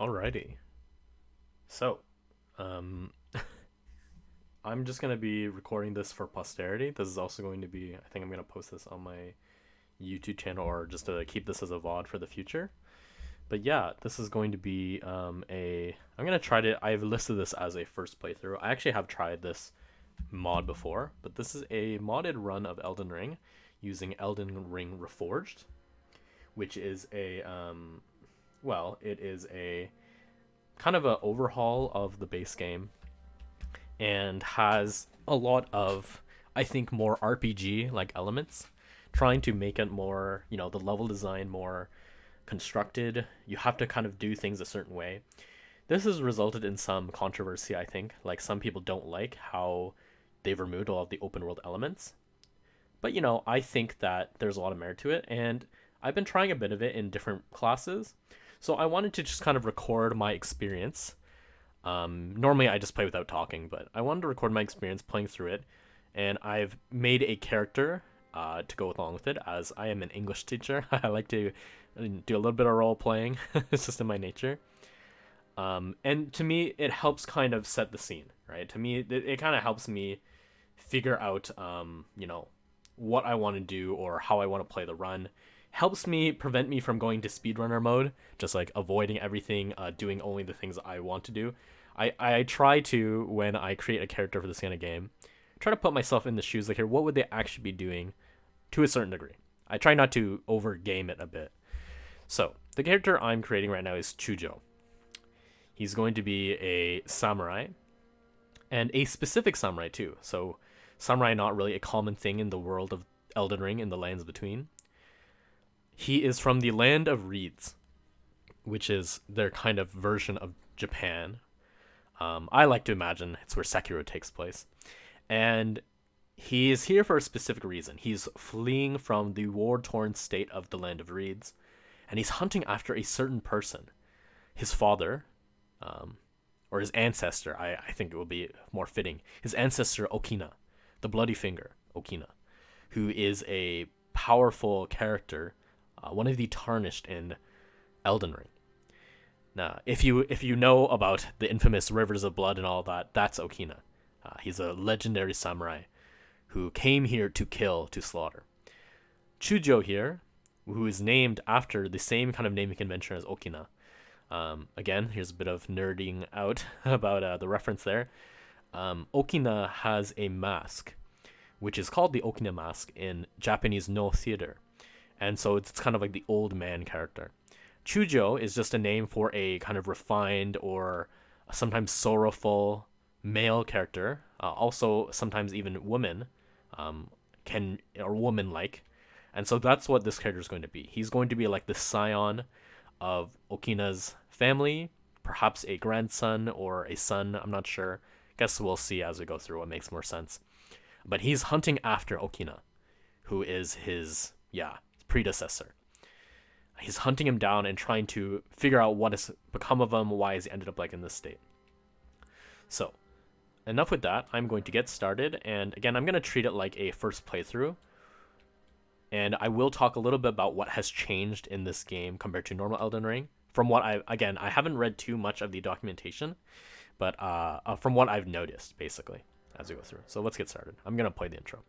Alrighty. So, um, I'm just gonna be recording this for posterity. This is also going to be, I think I'm gonna post this on my YouTube channel or just to keep this as a VOD for the future. But yeah, this is going to be I'm gonna try to. I've listed this as a first playthrough. I actually have tried this mod before, but this is a modded run of Elden Ring using Elden Ring Reforged, which is it is a kind of a overhaul of the base game and has a lot of, I think, more RPG like elements, trying to make it more, the level design more constructed. You have to kind of do things a certain way. This has resulted in some controversy, I think. Like, some people don't like how they've removed all of the open world elements. But, I think that there's a lot of merit to it, and I've been trying a bit of it in different classes. So I wanted to just kind of record my experience. Normally I just play without talking, but I wanted to record my experience playing through it, and I've made a character to go along with it, as I am an English teacher. I like to do a little bit of role playing. It's just in my nature. And to me, it helps kind of set the scene, right? To me, it kind of helps me figure out, what I want to do or how I want to play the run. Helps me prevent me from going to speedrunner mode, just like avoiding everything, doing only the things I want to do. I try to, when I create a character for this kind of game, try to put myself in the shoes like, here, what would they actually be doing to a certain degree? I try not to over game it a bit. So the character I'm creating right now is Chujo. He's going to be a samurai, and a specific samurai too. So samurai not really a common thing in the world of Elden Ring in the lands between. He is from the land of reeds, which is their kind of version of Japan. I like to imagine it's where Sekiro takes place. And he is here for a specific reason. He's fleeing from the war torn state of the land of reeds, and he's hunting after a certain person. His father, or his ancestor, I think it will be more fitting. His ancestor, Okina, the Bloody Finger, Okina, who is a powerful character, one of the tarnished in Elden Ring. Now, if you know about the infamous rivers of blood and all that, that's Okina. He's a legendary samurai who came here to kill, to slaughter. Chujo here, who is named after the same kind of naming convention as Okina. Again, here's a bit of nerding out about the reference there. Okina has a mask, which is called the Okina mask in Japanese no theater. And so it's kind of like the old man character. Chujo is just a name for a kind of refined or sometimes sorrowful male character. Also, sometimes even women can, or woman like. And so that's what this character is going to be. He's going to be like the scion of Okina's family, perhaps a grandson or a son. I'm not sure. Guess we'll see as we go through what makes more sense. But he's hunting after Okina, who is his predecessor. He's hunting him down and trying to figure out what has become of him, why has he ended up like in this state. So, enough with that. I'm going to get started, and again, I'm going to treat it like a first playthrough. And I will talk a little bit about what has changed in this game compared to normal Elden Ring. From what I haven't read too much of the documentation, but from what I've noticed, basically, as we go through. So let's get started. I'm going to play the intro.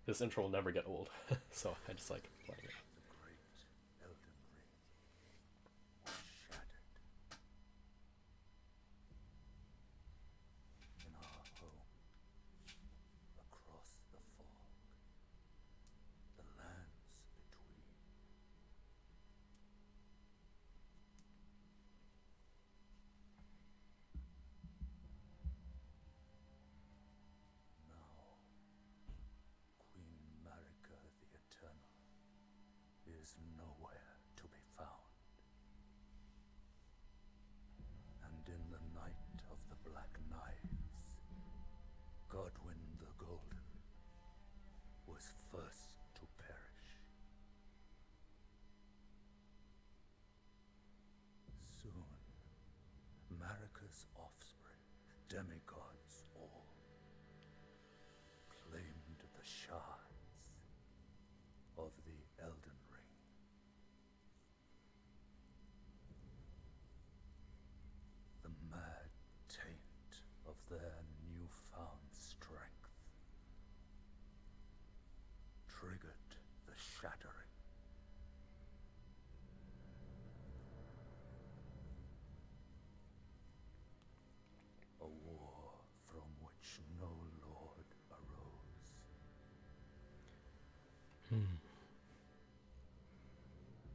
This intro will never get old, so I just like playing it. Is nowhere to be found. And in the night of the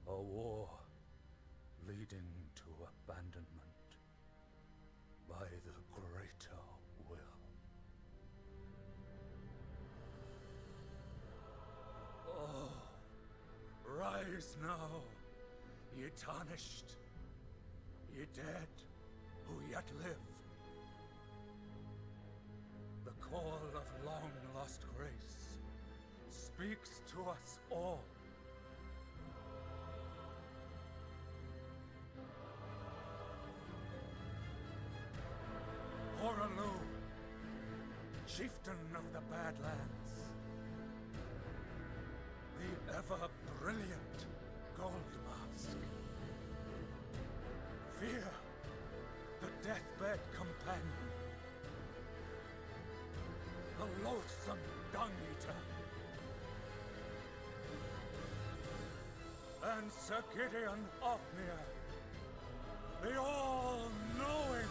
A war leading to abandonment by the greater will. Oh, rise now, ye tarnished, ye dead who yet live. The call of long-lost grace speaks to us all. Horalu, chieftain of the Badlands, the ever-brilliant Gold Mask. Fear, the deathbed companion, the loathsome dung-eater, and Sir Gideon Ofnir, the all-knowing.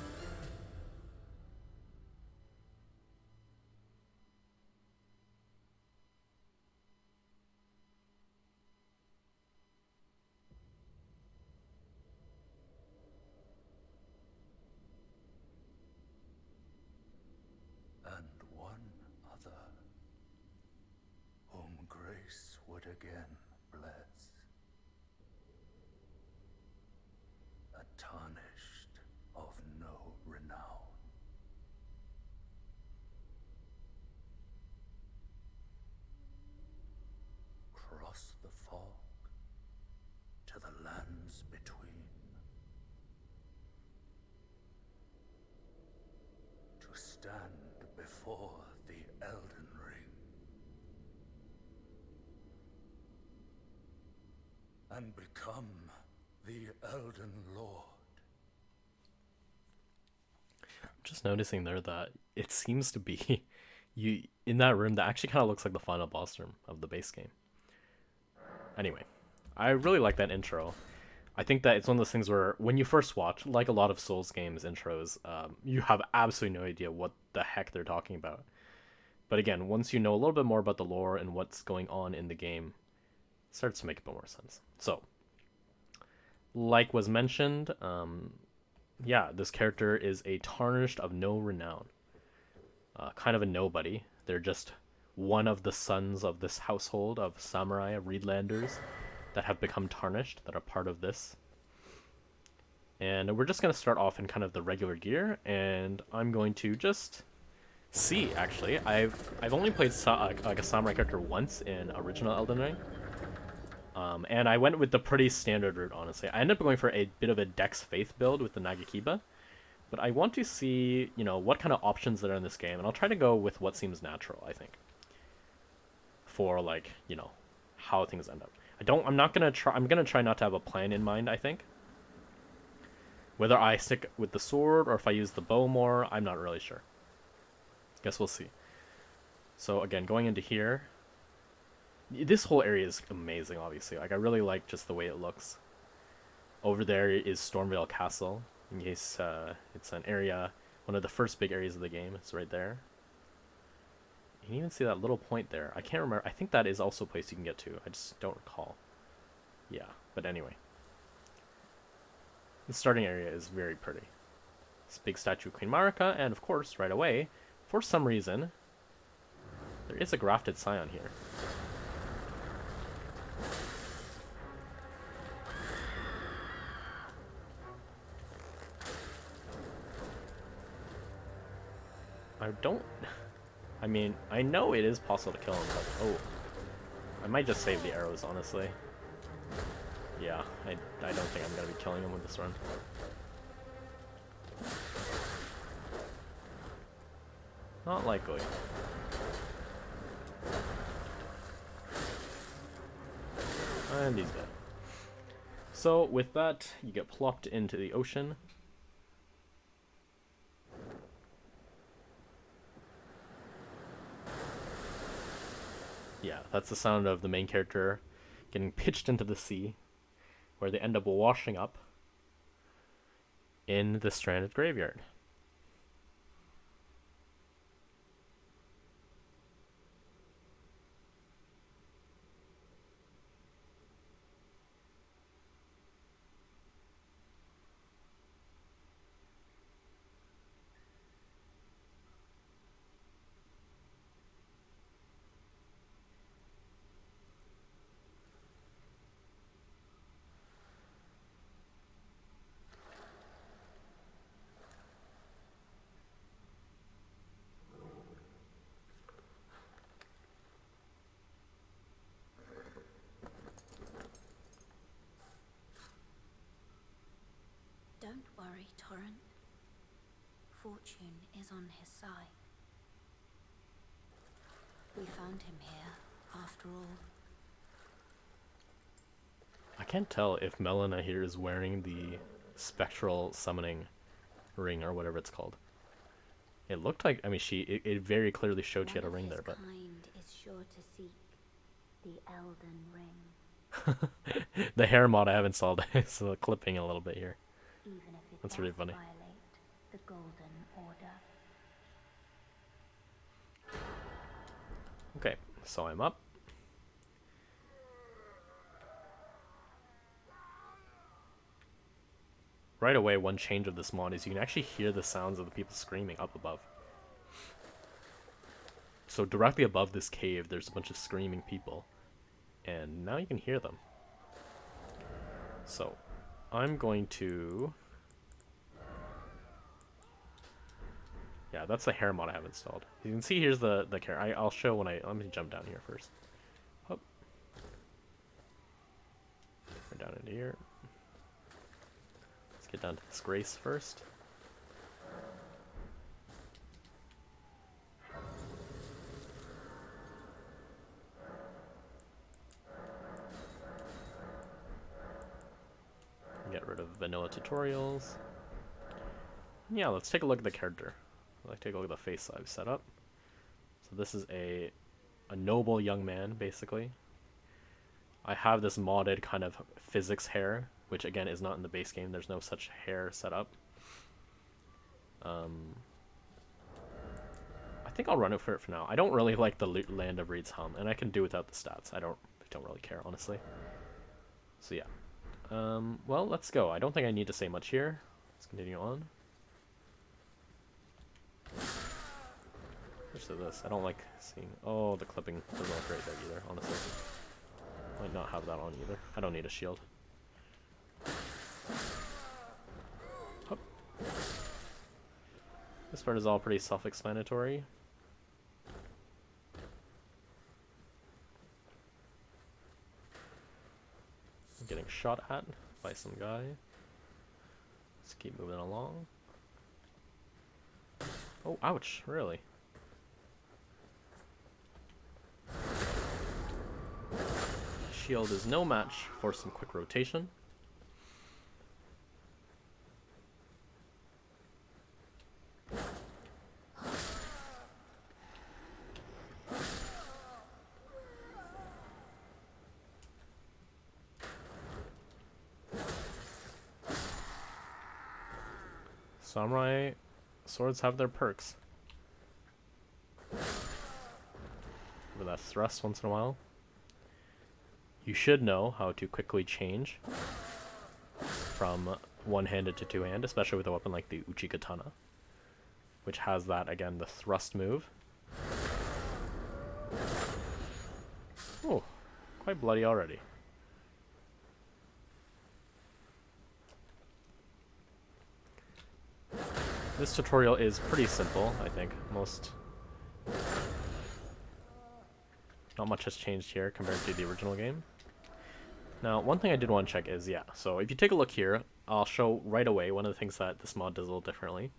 And one other, whom grace would again bless. A tarnished of no renown. Cross the fog to the lands between. To stand before the Elden Ring and become the Elden Lord. I'm just noticing there that it seems to be you in that room that actually kind of looks like the final boss room of the base game. Anyway, I really like that intro. I think that it's one of those things where when you first watch, like a lot of Souls games intros, you have absolutely no idea what the heck they're talking about. But again, once you know a little bit more about the lore and what's going on in the game, it starts to make a bit more sense. So, like was mentioned, yeah, this character is a tarnished of no renown. Kind of a nobody. They're just one of the sons of this household of samurai Reedlanders that have become tarnished, that are part of this. And we're just going to start off in kind of the regular gear, and I'm going to just see, actually. I've only played like a samurai character once in original Elden Ring. And I went with the pretty standard route, honestly. I ended up going for a bit of a Dex Faith build with the Nagakiba. But I want to see, what kind of options there are in this game, and I'll try to go with what seems natural, I think. For, like, how things end up. I'm gonna try not to have a plan in mind, I think. Whether I stick with the sword or if I use the bow more, I'm not really sure. Guess we'll see. So again, going into here, this whole area is amazing, obviously. Like, I really like just the way it looks. Over there is Stormvale Castle, in case it's an area, one of the first big areas of the game. It's right there. You can even see that little point there. I can't remember. I think that is also a place you can get to. I just don't recall. Yeah, but anyway. The starting area is very pretty. This big statue of Queen Marika, and of course, right away, for some reason, there is a grafted scion here. I mean, I know it is possible to kill him, but I might just save the arrows, honestly. Yeah, I don't think I'm gonna be killing him with this run. Not likely. And he's dead. So with that, you get plopped into the ocean. Yeah, that's the sound of the main character getting pitched into the sea, where they end up washing up in the stranded graveyard. worry, Torrent. Fortune is on his side. We found him here, after all. I can't tell if Melina here is wearing the spectral summoning ring or whatever it's called. It looked like, I mean, it very clearly showed she had a ring there, but kind is sure to seek the Elden Ring. the hair mod I have installed is clipping a little bit here. Even if it That's really funny. violate the Golden Order. Okay, so I'm up. Right away, one change of this mod is you can actually hear the sounds of the people screaming up above. So directly above this cave, there's a bunch of screaming people. And now you can hear them. So, I'm going to... Yeah, that's the hair mod I have installed. You can see here's the hair. I'll show when I... Let me jump down here first. Up. Right down into here. Let's get down to this grace first. Get rid of vanilla tutorials. Yeah, let's take a look at the character. Let's take a look at the face I've set up. So this is a noble young man, basically. I have this modded kind of physics hair, which again is not in the base game. There's no such hair set up. I think I'll run it for now. I don't really like the Land of Reed's helm, and I can do without the stats. I don't really care, honestly. So yeah. Well, let's go. I don't think I need to say much here. Let's continue on. Which is this? I don't like seeing... Oh, the clipping doesn't look great there either, honestly. Might not have that on either. I don't need a shield. Hup. This part is all pretty self-explanatory. I'm getting shot at by some guy. Let's keep moving along. Oh, ouch, really? Shield is no match for some quick rotation. Samurai swords have their perks. Give that thrust once in a while. You should know how to quickly change from one-handed to two-hand, especially with a weapon like the Uchi-Katana, which has that, again, the thrust move. Oh, quite bloody already. This tutorial is pretty simple, I think. Not much has changed here compared to the original game. Now, one thing I did want to check is, yeah, so if you take a look here, I'll show right away one of the things that this mod does a little differently.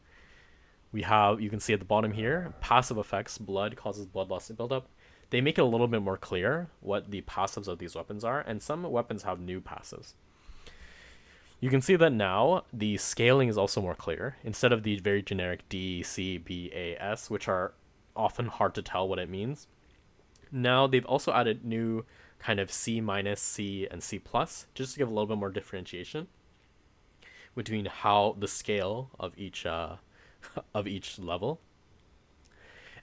We have, you can see at the bottom here, passive effects. Blood causes blood loss to build up. They make it a little bit more clear what the passives of these weapons are, and some weapons have new passives. You can see that now the scaling is also more clear. Instead of the very generic D, C, B, A, S, which are often hard to tell what it means, now they've also added new kind of C minus, C, and C plus, just to give a little bit more differentiation between how the scale of each level.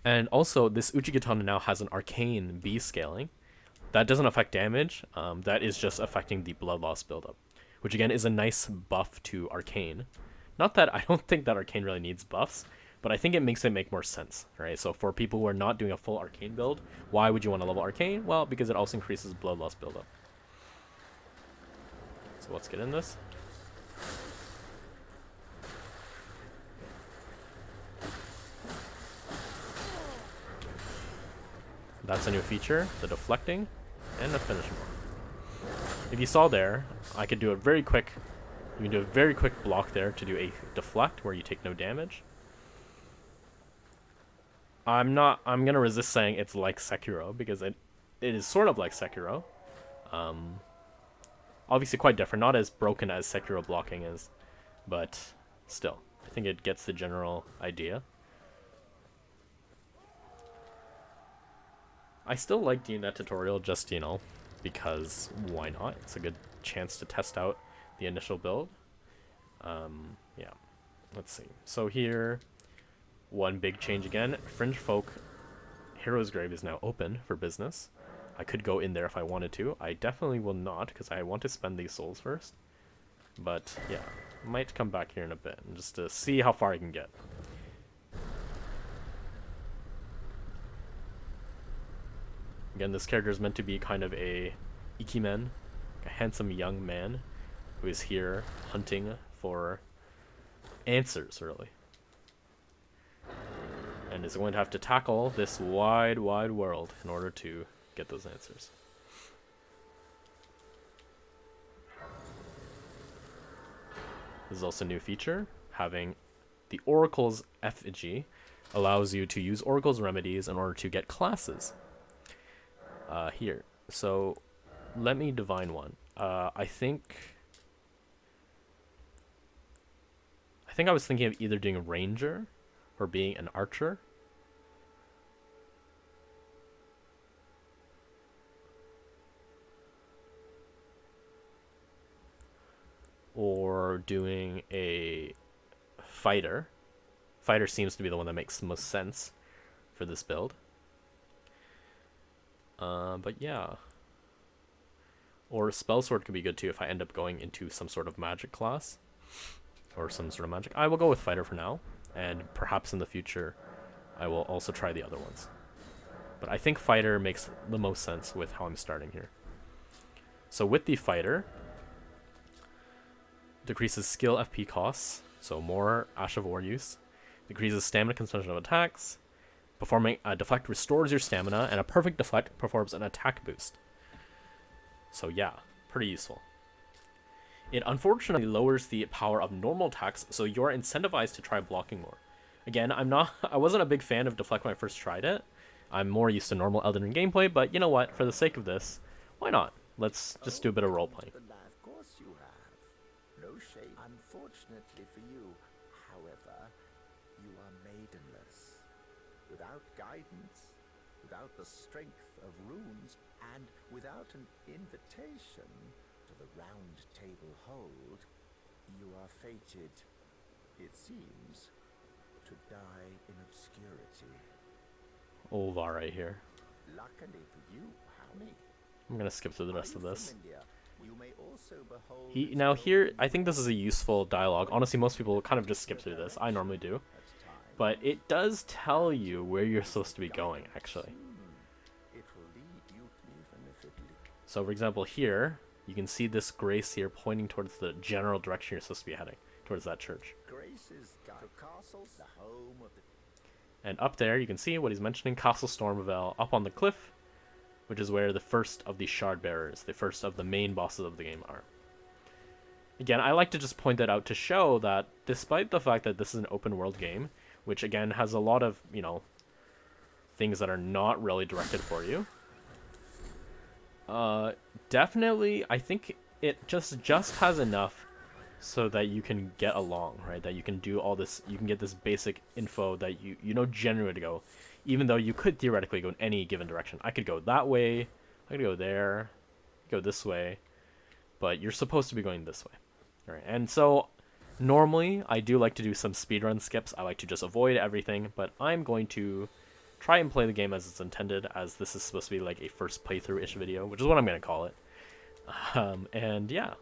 And also, this Uchi-Katana now has an arcane B scaling. That doesn't affect damage. That is just affecting the blood loss buildup, which again is a nice buff to arcane. Not that I don't think that arcane really needs buffs, but I think it makes it make more sense, right? So for people who are not doing a full arcane build, why would you want to level arcane? Well, because it also increases blood loss buildup. So let's get in this. That's a new feature, the deflecting and the finish mode. If you saw there, I could do a very quick You can do a very quick block there to do a deflect where you take no damage. I'm gonna resist saying it's like Sekiro, because it is sort of like Sekiro. Obviously quite different, not as broken as Sekiro blocking is, but still, I think it gets the general idea. I still like doing that tutorial just, you know, because why not? It's a good chance to test out the initial build. Yeah, let's see. So here, one big change again. Fringe Folk Hero's Grave is now open for business. I could go in there if I wanted to. I definitely will not, because I want to spend these souls first. But yeah, might come back here in a bit, just to see how far I can get. Again, this character is meant to be kind of a ikimen, a handsome young man who is here hunting for answers, really. And is going to have to tackle this wide, wide world in order to get those answers. This is also a new feature. Having the Oracle's effigy allows you to use Oracle's remedies in order to get classes. Here. So, let me divine one. I think I was thinking of either doing a ranger or being an archer. Or doing a fighter. Fighter seems to be the one that makes the most sense for this build. But yeah. Or spell sword could be good too if I end up going into some sort of magic class. Or some sort of magic. I will go with fighter for now. And perhaps in the future, I will also try the other ones. But I think fighter makes the most sense with how I'm starting here. So with the fighter, decreases skill FP costs, so more Ash of War use. Decreases stamina consumption of attacks. Performing a deflect restores your stamina, and a perfect deflect performs an attack boost. So yeah, pretty useful. It unfortunately lowers the power of normal attacks, so you're incentivized to try blocking more. Again, I wasn't a big fan of deflect when I first tried it. I'm more used to normal Elden Ring gameplay, but you know what? For the sake of this, why not? Let's just do a bit of role playing. Of course you have. No shame. Unfortunately for you, however, you are maidenless. Without guidance, without the strength of runes, and without an invitation to the round table hold, you are fated, it seems, to die in obscurity. Olvar right here. Luckily for you, Howie. I'm gonna skip through the rest of this. You may also behold Now here, I think this is a useful dialogue. Honestly, most people kind of just skip through this. I normally do. But it does tell you where you're supposed to be going, actually. So for example here, you can see this grace here pointing towards the general direction you're supposed to be heading, towards that church. And up there, you can see what he's mentioning, Castle Stormveil, up on the cliff, which is where the first of the Shard Bearers, the first of the main bosses of the game are. Again, I like to just point that out to show that despite the fact that this is an open world game, which again has a lot of, you know, things that are not really directed for you, definitely, I think it just has enough so that you can get along, right? That you can do all this, you can get this basic info that you know generally to go, even though you could theoretically go in any given direction. I could go that way, I could go there, go this way, but you're supposed to be going this way. All right, and so normally I do like to do some speedrun skips. I like to just avoid everything, but I'm going to try and play the game as it's intended, as this is supposed to be like a first playthrough-ish video, which is what I'm going to call it. And yeah.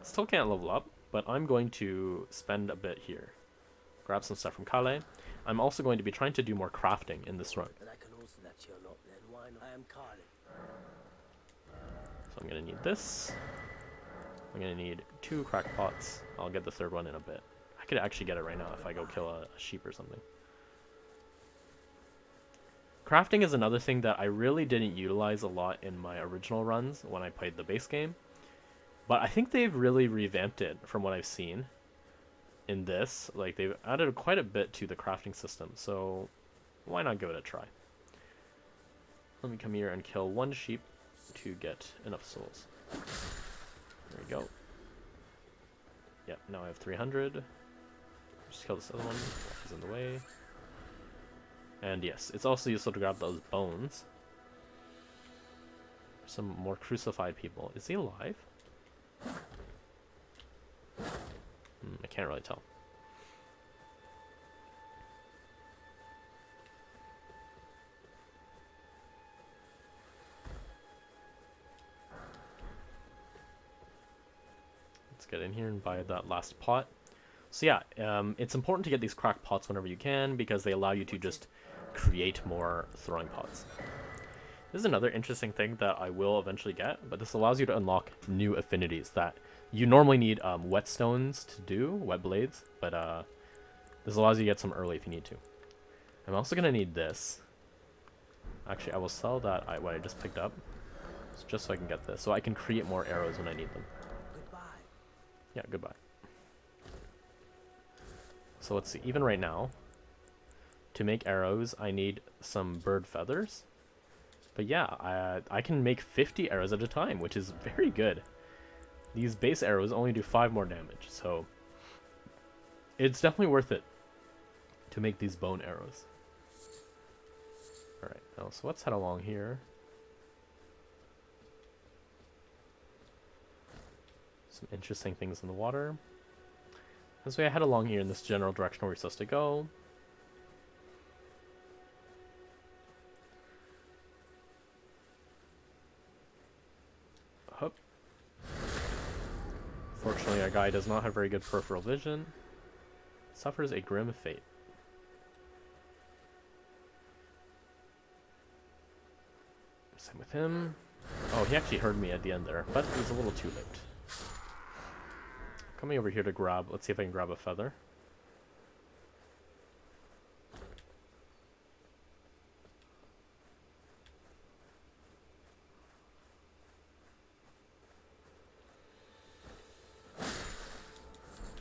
Still can't level up, but I'm going to spend a bit here. Grab some stuff from Kale. I'm also going to be trying to do more crafting in this run. So I'm going to need this. I'm going to need 2 crack pots. I'll get the third one in a bit. I could actually get it right now if I go kill a sheep or something. Crafting is another thing that I really didn't utilize a lot in my original runs when I played the base game. But I think they've really revamped it from what I've seen in this. Like, they've added quite a bit to the crafting system, so why not give it a try? Let me come here and kill one sheep to get enough souls. There we go. Yep, now I have 300. Just kill this other one. He's in the way. And yes, it's also useful to grab those bones. Some more crucified people. Is he alive? I can't really tell. Let's get in here and buy that last pot. So yeah, it's important to get these cracked pots whenever you can because they allow you to just create more throwing pots. This is another interesting thing that I will eventually get, but this allows you to unlock new affinities that you normally need whetstones to do, wet blades, but this allows you to get some early if you need to. I'm also going to need this. Actually, I will sell that what I just picked up, just so I can get this, so I can create more arrows when I need them. Goodbye. Yeah, goodbye. So let's see, even right now, to make arrows, I need some bird feathers. But yeah, I can make 50 arrows at a time, which is very good. These base arrows only do 5 more damage, so it's definitely worth it to make these bone arrows. Alright, so let's head along here. Some interesting things in the water. As we head along here in this general direction where we're supposed to go. Hup. Fortunately, our guy does not have very good peripheral vision. Suffers a grim fate. Same with him. Oh, he actually heard me at the end there, but it was a little too late. Coming over here to grab, let's see if I can grab a feather.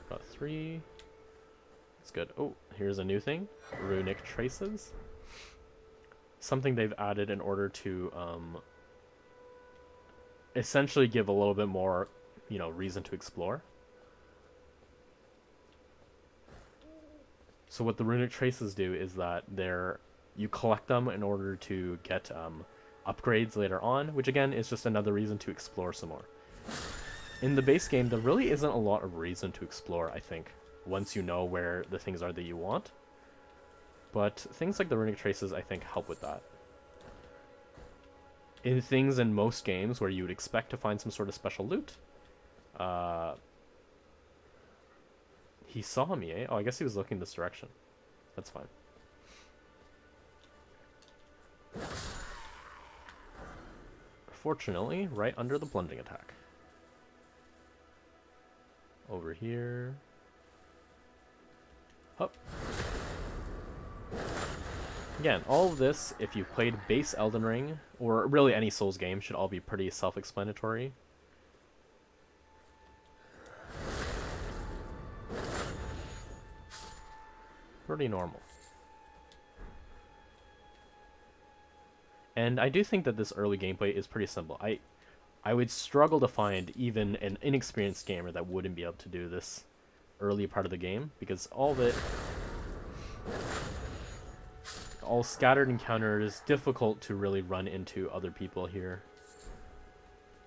Got 3. That's good. Oh, here's a new thing. Runic traces. Something they've added in order to essentially give a little bit more, reason to explore. So what the runic traces do is that you collect them in order to get upgrades later on, which again is just another reason to explore some more. In the base game, there really isn't a lot of reason to explore, I think, once you know where the things are that you want. But things like the runic traces, I think, help with that. In things in most games where you would expect to find some sort of special loot, he saw me, eh? Oh, I guess he was looking this direction. That's fine. Fortunately, right under the blending attack. Over here. Hup. Again, all of this, if you've played base Elden Ring, or really any Souls game, should all be pretty self-explanatory. Pretty normal. And I do think that this early gameplay is pretty simple. I would struggle to find even an inexperienced gamer that wouldn't be able to do this early part of the game, because all of it, all scattered encounters, difficult to really run into other people here.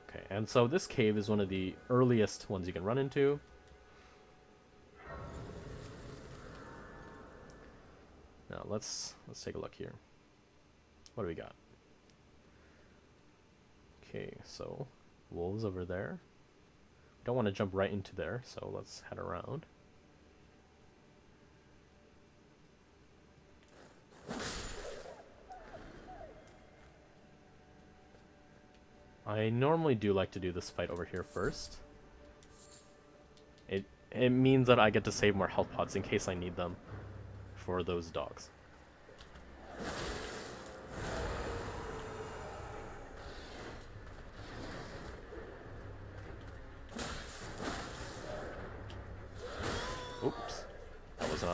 Okay, and so this cave is one of the earliest ones you can run into. Now let's take a look here. What do we got? Okay, so wolves over there. Don't want to jump right into there, so let's head around. I normally do like to do this fight over here first. It means that I get to save more health pots in case I need them for those dogs.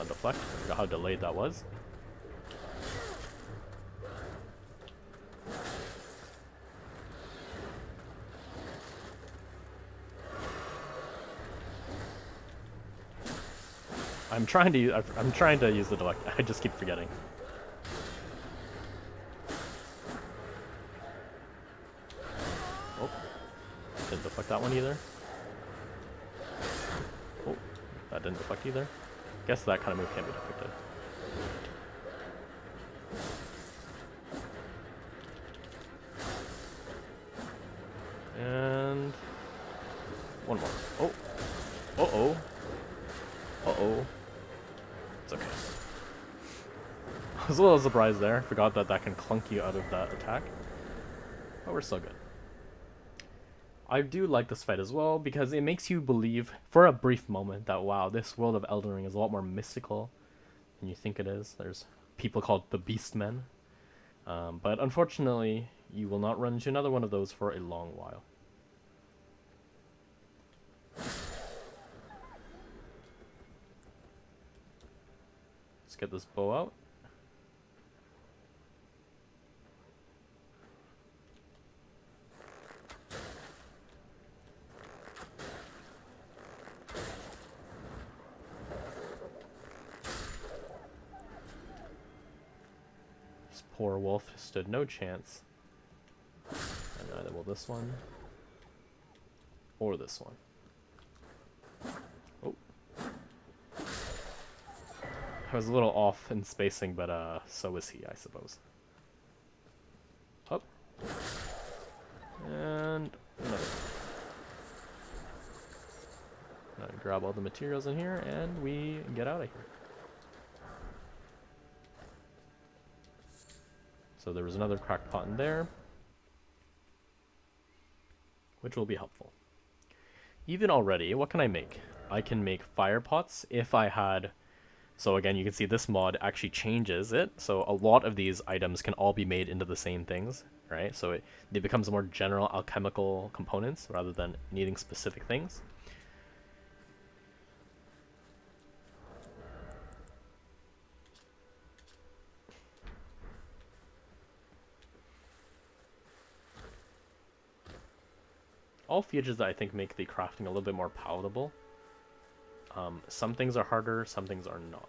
deflect. I forgot how delayed that was. I'm trying to use the deflect. I just keep forgetting. Oh, didn't deflect that one either. Oh, that didn't deflect either. Guess that kind of move can't be deflected. And one more. Oh, uh-oh. Uh-oh. It's okay. I was a little surprised there. Forgot that that can clunk you out of that attack. But we're still good. I do like this fight as well because it makes you believe for a brief moment that, wow, this world of Elden Ring is a lot more mystical than you think it is. There's people called the Beastmen. But unfortunately, you will not run into another one of those for a long while. Let's get this bow out. This poor wolf stood no chance. And neither will this one. Or this one. Oh. I was a little off in spacing, but so was he, I suppose. Up. And another. Now grab all the materials in here, and we get out of here. So there was another cracked pot in there, which will be helpful. Even already, what can I make? I can make fire pots if I had... So again, you can see this mod actually changes it. So a lot of these items can all be made into the same things, right? So it becomes more general alchemical components rather than needing specific things. All features that I think make the crafting a little bit more palatable. Some things are harder, some things are not.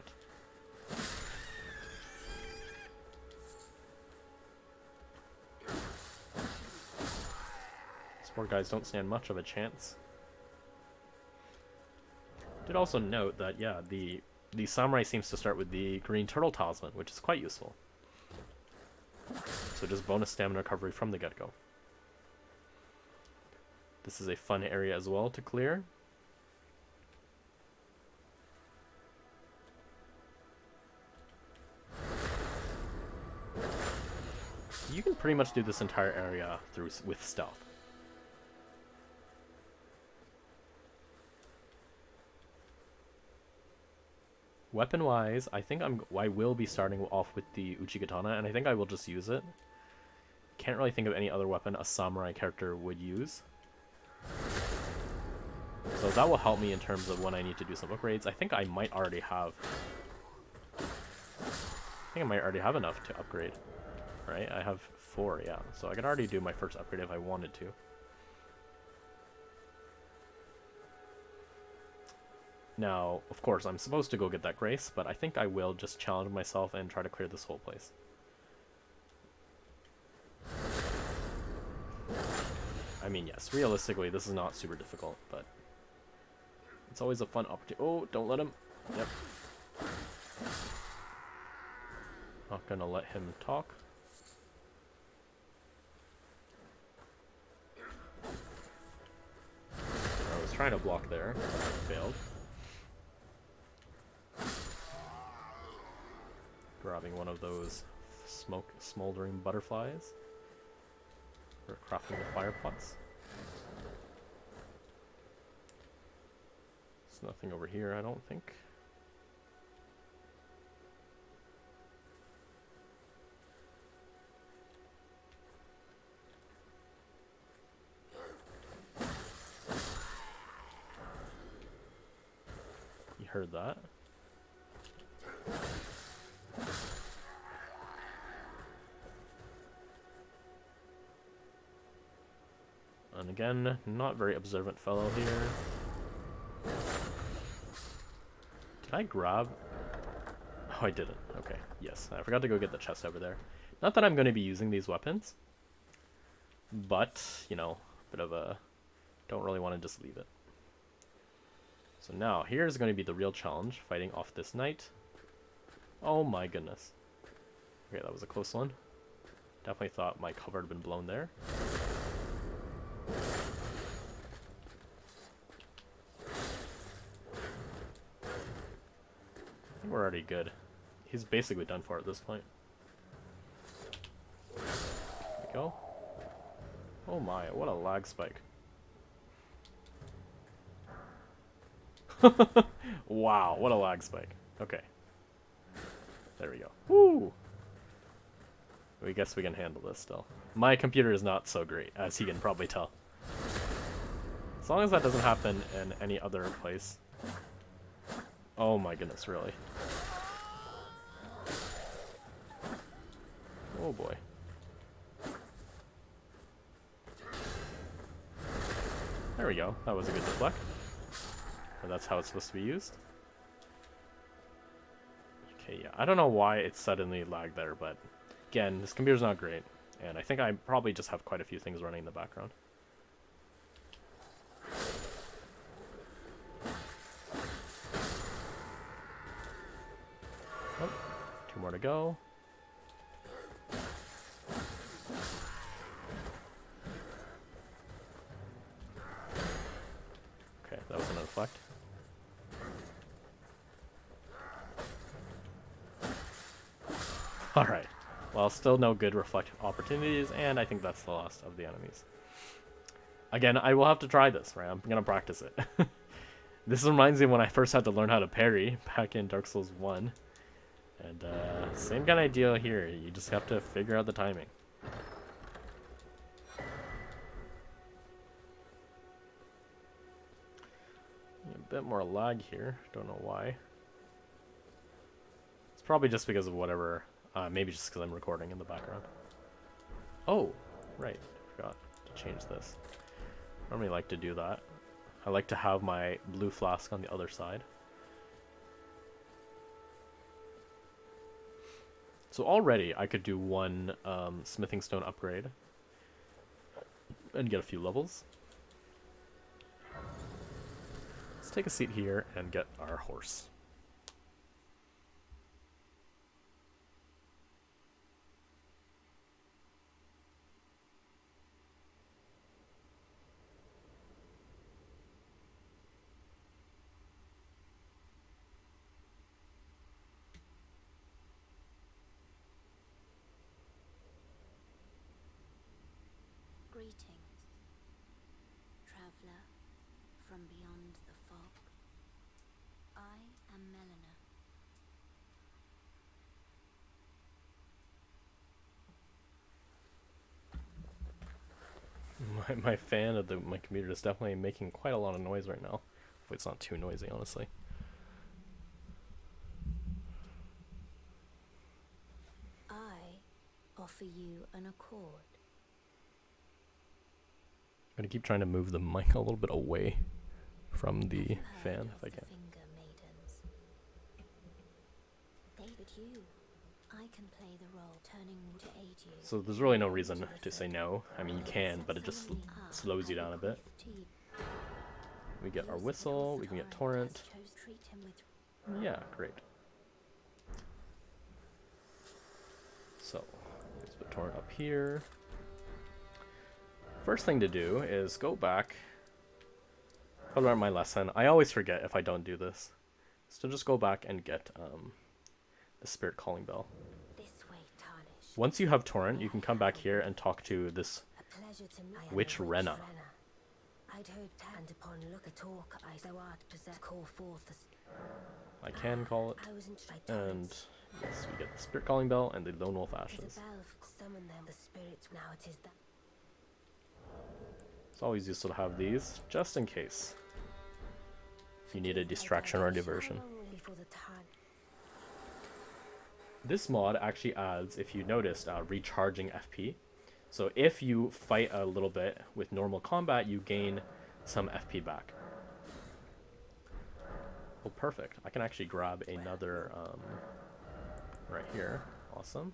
These poor guys don't stand much of a chance. Did also note that, yeah, the samurai seems to start with the green turtle talisman, which is quite useful. So just bonus stamina recovery from the get-go. This is a fun area as well to clear. You can pretty much do this entire area with stealth. Weapon-wise, I think I will be starting off with the Uchigatana, and I think I will just use it. Can't really think of any other weapon a samurai character would use. So that will help me in terms of when I need to do some upgrades. I think I might already have... enough to upgrade. Right? I have 4, yeah. So I could already do my first upgrade if I wanted to. Now, of course, I'm supposed to go get that grace, but I think I will just challenge myself and try to clear this whole place. I mean, yes, realistically, this is not super difficult, but it's always a fun opportunity. Oh, don't let him. Yep. Not gonna let him talk. I was trying to block there, but I failed. Grabbing one of those smoldering butterflies for crafting the fire pots. There's nothing over here, I don't think. You heard that. And again, not very observant fellow here. Did I grab? Oh, I didn't. Okay, yes. I forgot to go get the chest over there. Not that I'm going to be using these weapons, but, you know, bit of a... Don't really want to just leave it. So now, here's going to be the real challenge, fighting off this knight. Oh my goodness. Okay, that was a close one. Definitely thought my cover had been blown there. I think we're already good. He's basically done for at this point. There we go. Oh my, what a lag spike. Wow, what a lag spike. Okay. There we go. Woo! We guess we can handle this still. My computer is not so great, as you can probably tell. As long as that doesn't happen in any other place. Oh my goodness, really. Oh boy. There we go. That was a good deflect. Or that's how it's supposed to be used. Okay, yeah. I don't know why it suddenly lagged there, but again, this computer's not great. And I think I probably just have quite a few things running in the background. Oh, 2 more to go. Okay, that was another deflect. Alright. Well, still no good reflect opportunities, and I think that's the last of the enemies. Again, I will have to try this, right? I'm gonna practice it. This reminds me of when I first had to learn how to parry back in Dark Souls 1. And same kind of idea here. You just have to figure out the timing. A bit more lag here. Don't know why. It's probably just because of whatever. Maybe just because I'm recording in the background. Oh, right. Forgot to change this. I normally like to do that. I like to have my blue flask on the other side. So already I could do one smithing stone upgrade and get a few levels. Let's take a seat here and get our horse. Greetings, traveler from beyond the fog. I am Melina. My fan of my computer is definitely making quite a lot of noise right now. Hopefully it's not too noisy, honestly. I offer you an accord. I'm gonna keep trying to move the mic a little bit away from the fan if I can. Finger maidens. But you, I can play the role turning to aid you. So there's really no reason to say no. I mean, you can, but it just slows you down a bit. We get our whistle, we can get torrent. Yeah, great. So, let's put torrent up here. First thing to do is go back. I'll learn my lesson. I always forget if I don't do this. So just go back and get the spirit calling bell. Once you have torrent, you can come back here and talk to this witch Renna. I can call it. And yes, we get the spirit calling bell and the lone wolf ashes. It's always useful to have these, just in case you need a distraction or diversion. This mod actually adds, if you noticed, recharging FP. So if you fight a little bit with normal combat, you gain some FP back. Oh, perfect. I can actually grab another right here. Awesome.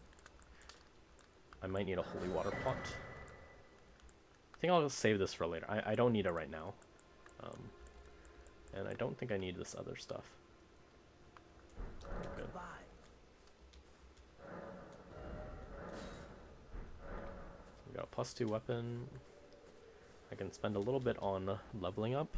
I might need a holy water pot. I think I'll just save this for later. I don't need it right now. And I don't think I need this other stuff. Good. We got a +2 weapon. I can spend a little bit on leveling up.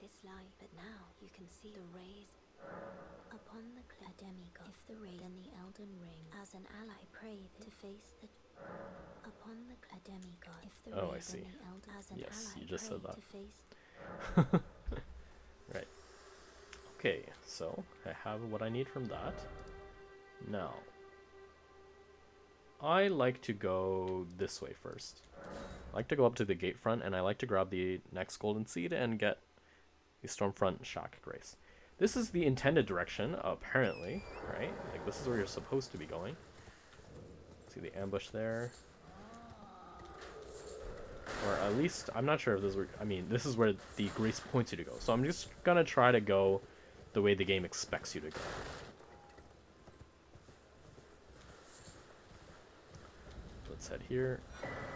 This light, but now you can see the rays upon the demigod. If the ray and the Elden Ring as an ally pray to face the upon the demigod. If the Oh, ray I see. and the Elden as an Yes, ally you just said pray that. to face Right. Okay, so I have what I need from that. Now, I like to go this way first. I like to go up to the gate front, and I like to grab the next golden seed and get the Stormfront Shack Grace. This is the intended direction, apparently, right? Like, this is where you're supposed to be going. See the ambush there. Or at least, I'm not sure if this is where, I mean, this is where the Grace points you to go. So I'm just gonna try to go the way the game expects you to go. Let's head here.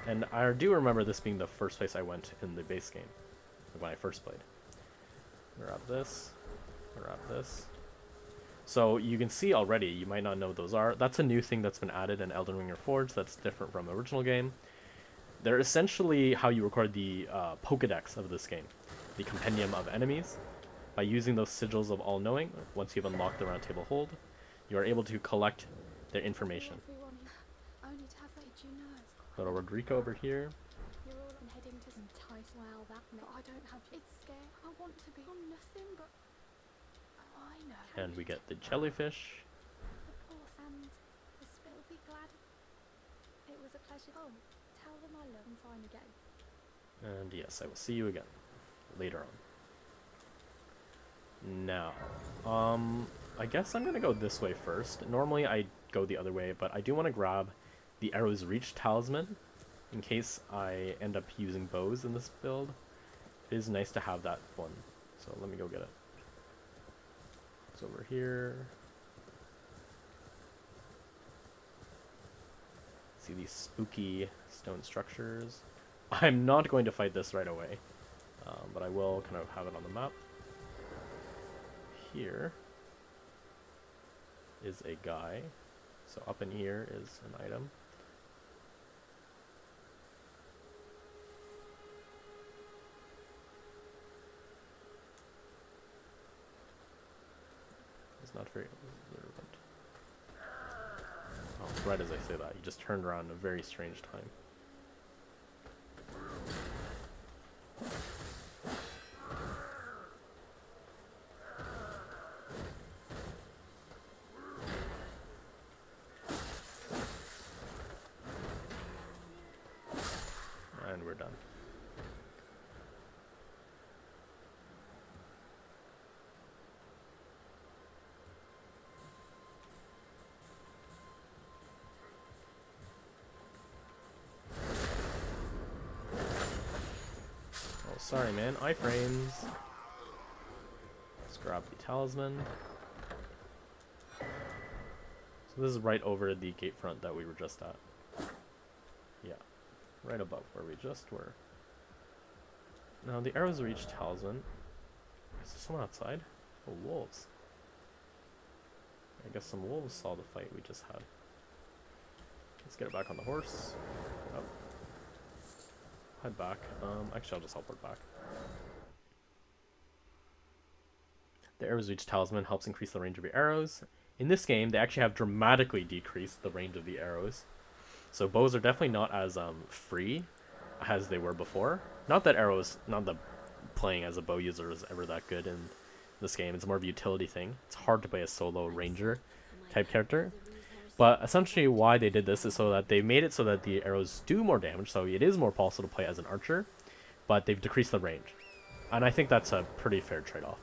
And I do remember this being the first place I went in the base game, like when I first played. Grab this. Grab this. So you can see already, you might not know what those are. That's a new thing that's been added in Elden Ring Reforged that's different from the original game. They're essentially how you record the Pokedex of this game, the compendium of enemies. By using those sigils of all-knowing, once you've unlocked the Round Table Hold, you are able to collect their information. Only to have you know. Little Rodrigo over here. You're all heading to some entice. Well, that no, I don't have. It's scary. I want to be on nothing but. I know. And we get the jellyfish. The poor and the spill be glad. It was a pleasure. Oh, tell them I love them fine again. And yes, I will see you again later on. Now, I guess I'm gonna go this way first. Normally I go the other way, but I do want to grab the Arrow's Reach talisman in case I end up using bows in this build. It is nice to have that one, so let me go get it. It's over here. See these spooky stone structures. I'm not going to fight this right away, but I will kind of have it on the map. Here is a guy, so up in here is an item. It's not very observant. Oh, right as I say that, he just turned around at a very strange time. And we're done. Oh, sorry man, iframes. Let's grab the talisman. So this is right over the gate front that we were just at. Yeah, right above where we just were. Now the Arrow's Reach talisman. Is there someone outside? Oh, wolves. I guess some wolves saw the fight we just had. Let's get it back on the horse. Oh. Head back. Actually, I'll just teleport back. The Arrow's Reach talisman helps increase the range of your arrows. In this game, they actually have dramatically decreased the range of the arrows. So bows are definitely not as free as they were before. Not that playing as a bow user is ever that good in this game. It's more of a utility thing. It's hard to play a solo ranger type character. But essentially why they did this is so that they made it so that the arrows do more damage, so it is more possible to play as an archer, but they've decreased the range. And I think that's a pretty fair trade-off.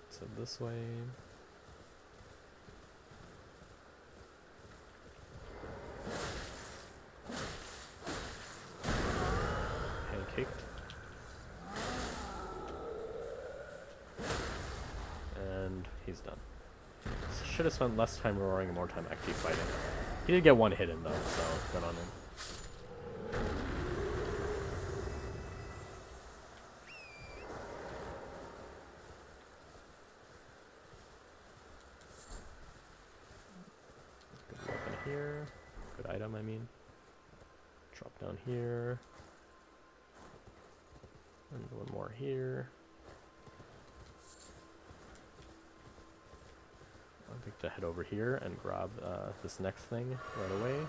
So this way. Pancaked. And he's done. Should have spent less time roaring and more time actually fighting. He did get one hit in though, so good on him. Good weapon here. Good item, I mean. Drop down here. And one more here. I think to head over here and grab this next thing right away.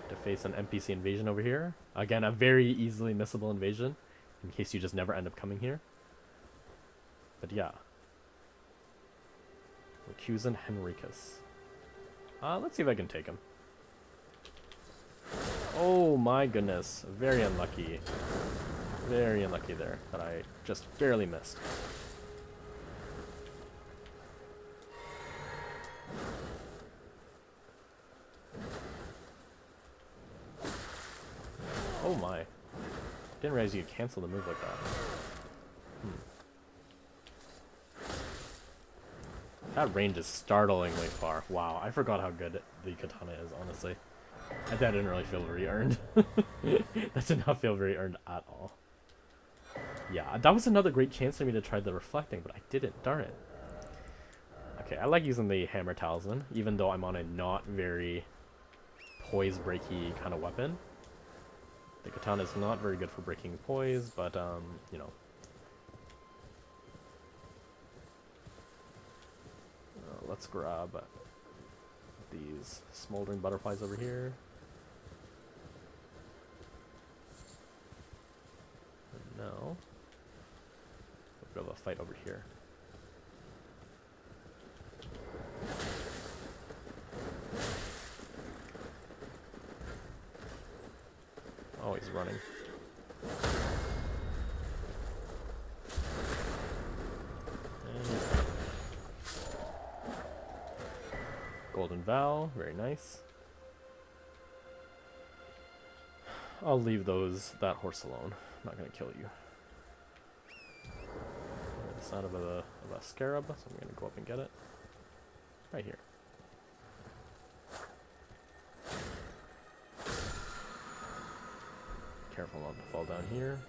To face an NPC invasion over here. Again, a very easily missable invasion, in case you just never end up coming here. But yeah. Recusan Henricus. Let's see if I can take him. Oh my goodness. Very unlucky. Very unlucky there, that I just barely missed. Oh my. Didn't realize you could cancel the move like that. That range is startlingly far. Wow, I forgot how good the katana is, honestly. That didn't really feel very earned. That did not feel very earned at all. Yeah, that was another great chance for me to try the reflecting, but I didn't, darn it. Okay, I like using the hammer talisman, even though I'm on a not very poise breaky kind of weapon. The katana is not very good for breaking poise, but you know. Let's grab these smoldering butterflies over here. And now, a bit of a fight over here. Oh, he's running. Golden Vow, very nice. I'll leave that horse alone. I'm not gonna kill you. The sound of a scarab, so I'm gonna go up and get it. Right here. Careful not to fall down here.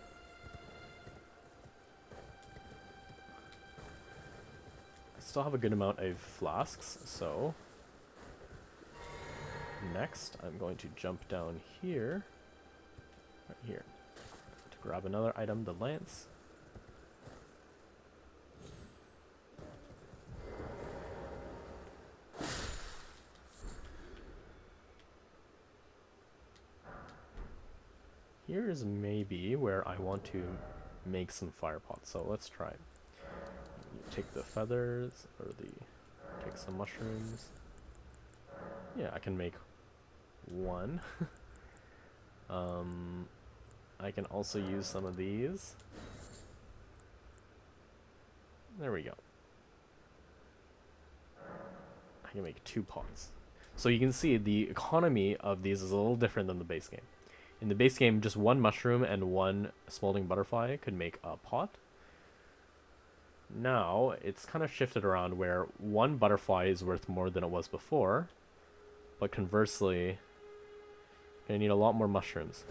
I still have a good amount of flasks, so next I'm going to jump down here, right here, to grab another item, the lance. Here's maybe where I want to make some fire pots, so let's try it. You take the feathers, or take some mushrooms. Yeah, I can make one. I can also use some of these. There we go. I can make 2 pots. So you can see the economy of these is a little different than the base game. In the base game, just 1 mushroom and 1 smoldering butterfly could make a pot. Now, it's kind of shifted around where 1 butterfly is worth more than it was before, but conversely, you're gonna need a lot more mushrooms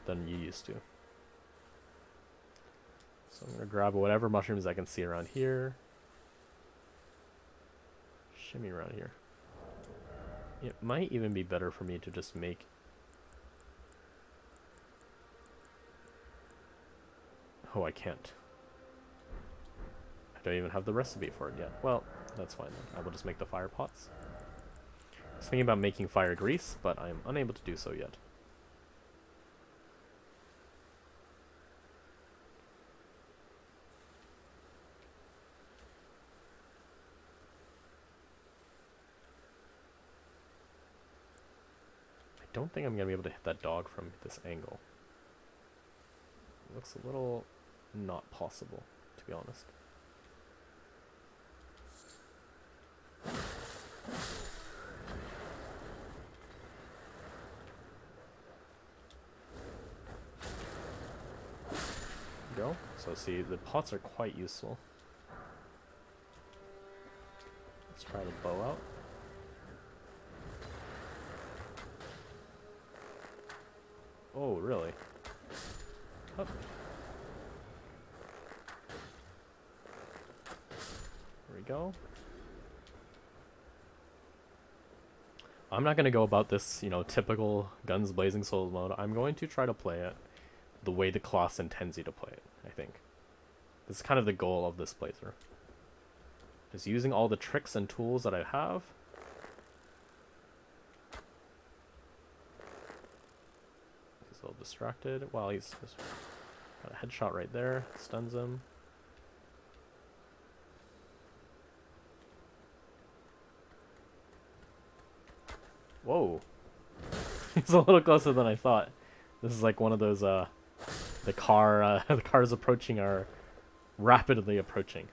than you used to. So I'm gonna grab whatever mushrooms I can see around here. Shimmy around here. It might even be better for me to just make... Oh, I can't. I don't even have the recipe for it yet. Well, that's fine then. I will just make the fire pots. I was thinking about making fire grease, but I'm unable to do so yet. I don't think I'm going to be able to hit that dog from this angle. It looks a little not possible, to be honest. Go. So see, the pots are quite useful. Let's try the bow out. Oh, really? Oh. There we go. I'm not going to go about this, you know, typical Guns Blazing Souls mode. I'm going to try to play it the way the class intends you to play it, I think. This is kind of the goal of this playthrough. Just using all the tricks and tools that I have. He's a little distracted. Wow, he's got a headshot right there. Stuns him. Whoa. He's a little closer than I thought. This is like one of those, the cars approaching are rapidly approaching.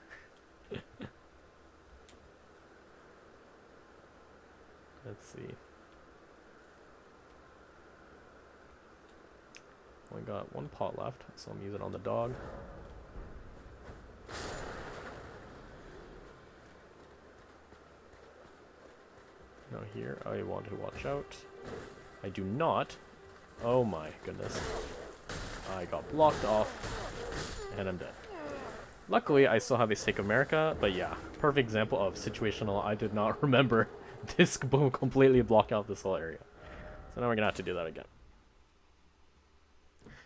Let's see. Only got one pot left, so I'm using it on the dog. Now here, I want to watch out. I do not. Oh my goodness. I got blocked off, and I'm dead. Luckily, I still have a Stake of America, but yeah, perfect example of situational. I did not remember this completely block out this whole area. So now we're gonna have to do that again.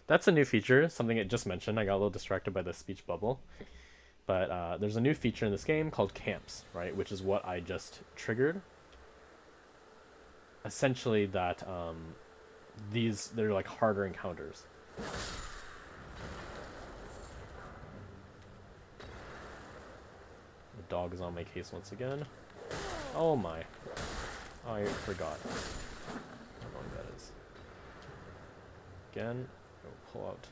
That's a new feature, something it just mentioned. I got a little distracted by the speech bubble. But there's a new feature in this game called camps, right? Which is what I just triggered. Essentially that they're like harder encounters. The dog is on my case once again. Oh my. I forgot how long that is. Again, go pull out.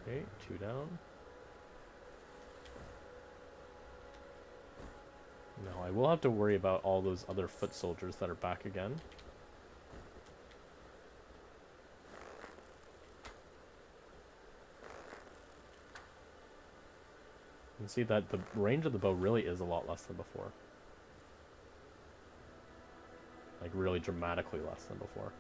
Okay, 2 down. Now I will have to worry about all those other foot soldiers that are back again. You can see that the range of the bow really is a lot less than before. Like really dramatically less than before.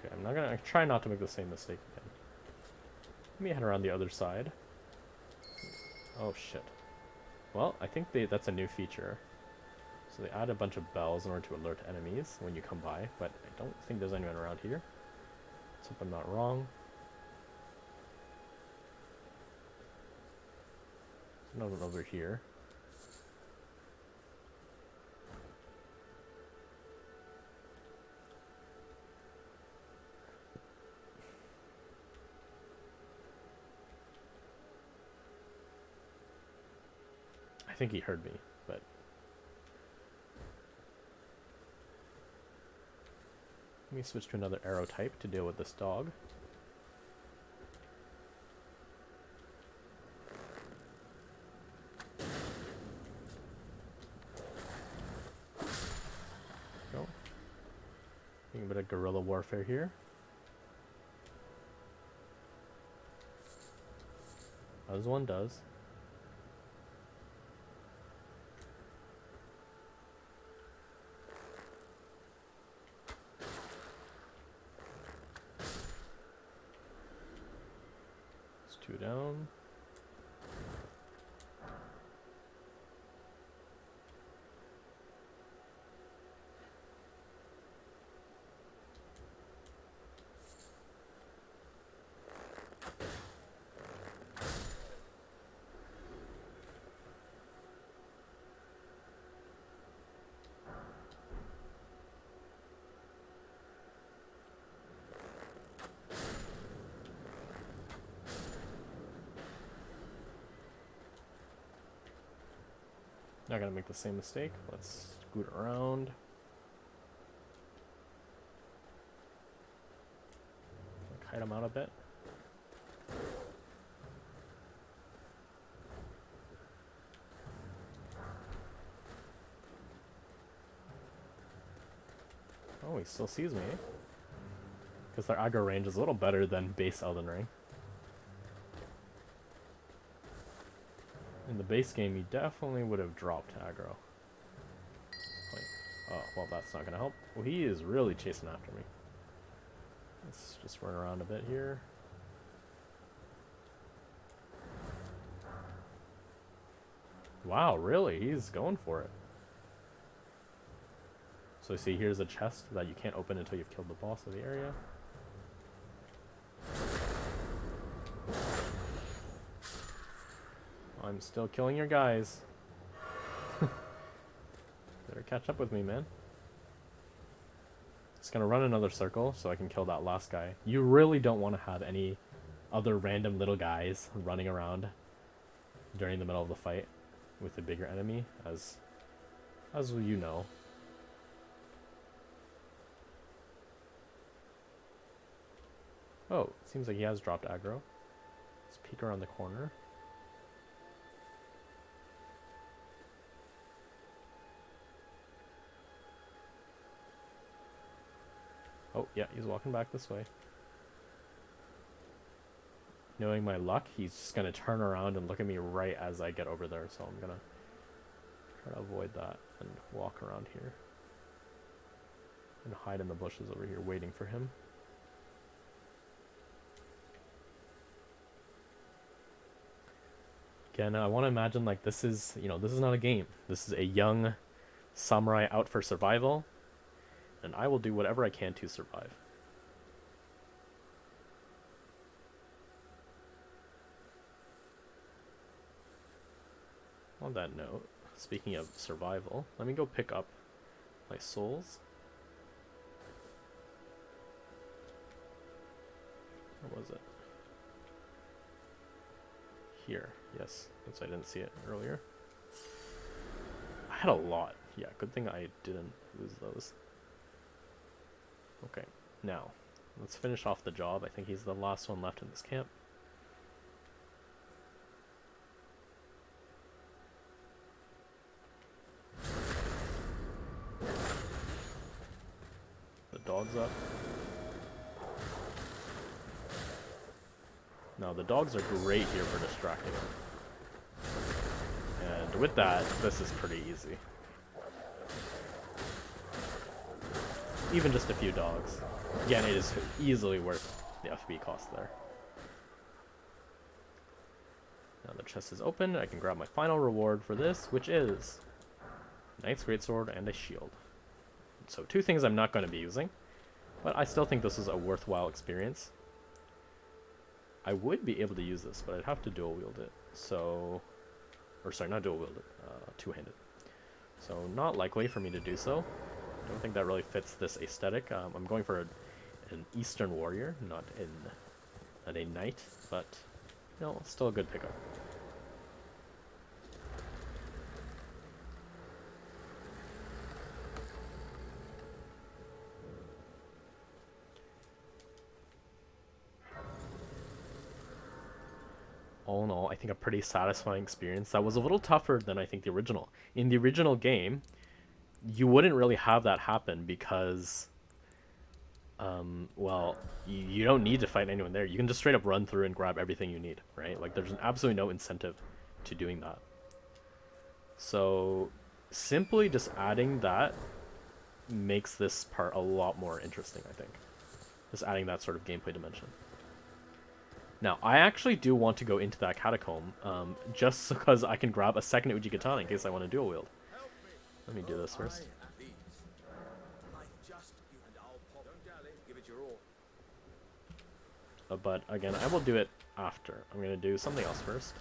Okay, I try not to make the same mistake again. Let me head around the other side. Oh shit. Well, I think that's a new feature. So they add a bunch of bells in order to alert enemies when you come by, but I don't think there's anyone around here. So if I'm not wrong. There's no one over here. I think he heard me, but let me switch to another arrow type to deal with this dog. Go. Doing a bit of guerrilla warfare here. As one does. Down. Not gonna make the same mistake. Let's scoot around. Kite him out a bit. Oh, he still sees me. Because their aggro range is a little better than base Elden Ring. In the base game, you definitely would have dropped aggro. Wait. Oh, well, that's not going to help. Well, he is really chasing after me. Let's just run around a bit here. Wow, really? He's going for it. So see, here's a chest that you can't open until you've killed the boss of the area. I'm still killing your guys. Better catch up with me, man. Just gonna run another circle so I can kill that last guy. You really don't want to have any other random little guys running around during the middle of the fight with a bigger enemy, as you know. Oh, it seems like he has dropped aggro. Let's peek around the corner. Oh, yeah, he's walking back this way. Knowing my luck, he's just gonna turn around and look at me right as I get over there, so I'm gonna try to avoid that and walk around here. And hide in the bushes over here, waiting for him. Again, I want to imagine like this is, this is not a game. This is a young samurai out for survival, and I will do whatever I can to survive. On that note, speaking of survival, let me go pick up my souls. Where was it? Here, yes. Since I didn't see it earlier. I had a lot. Yeah, good thing I didn't lose those. Okay, now, let's finish off the job. I think he's the last one left in this camp. The dog's up. Now, the dogs are great here for distracting him. And with that, this is pretty easy. Even just a few dogs. Again, it is easily worth the FB cost there. Now the chest is open. I can grab my final reward for this, which is Knight's Greatsword and a shield. So 2 things I'm not going to be using, but I still think this is a worthwhile experience. I would be able to use this, but I'd have to dual wield it. So, or sorry, not dual wield it, two-handed. So not likely for me to do so. I don't think that really fits this aesthetic. I'm going for an Eastern warrior, not a knight, but still a good pickup. All in all, I think a pretty satisfying experience. That was a little tougher than I think the original. In the original game, you wouldn't really have that happen because, well, you don't need to fight anyone there. You can just straight up run through and grab everything you need, right? Like, there's absolutely no incentive to doing that. So, simply just adding that makes this part a lot more interesting, I think. Just adding that sort of gameplay dimension. Now, I actually do want to go into that catacomb, just because I can grab a second Uji Katana in case I want to dual wield. Let me do this first. But again, I will do it after. I'm going to do something else first.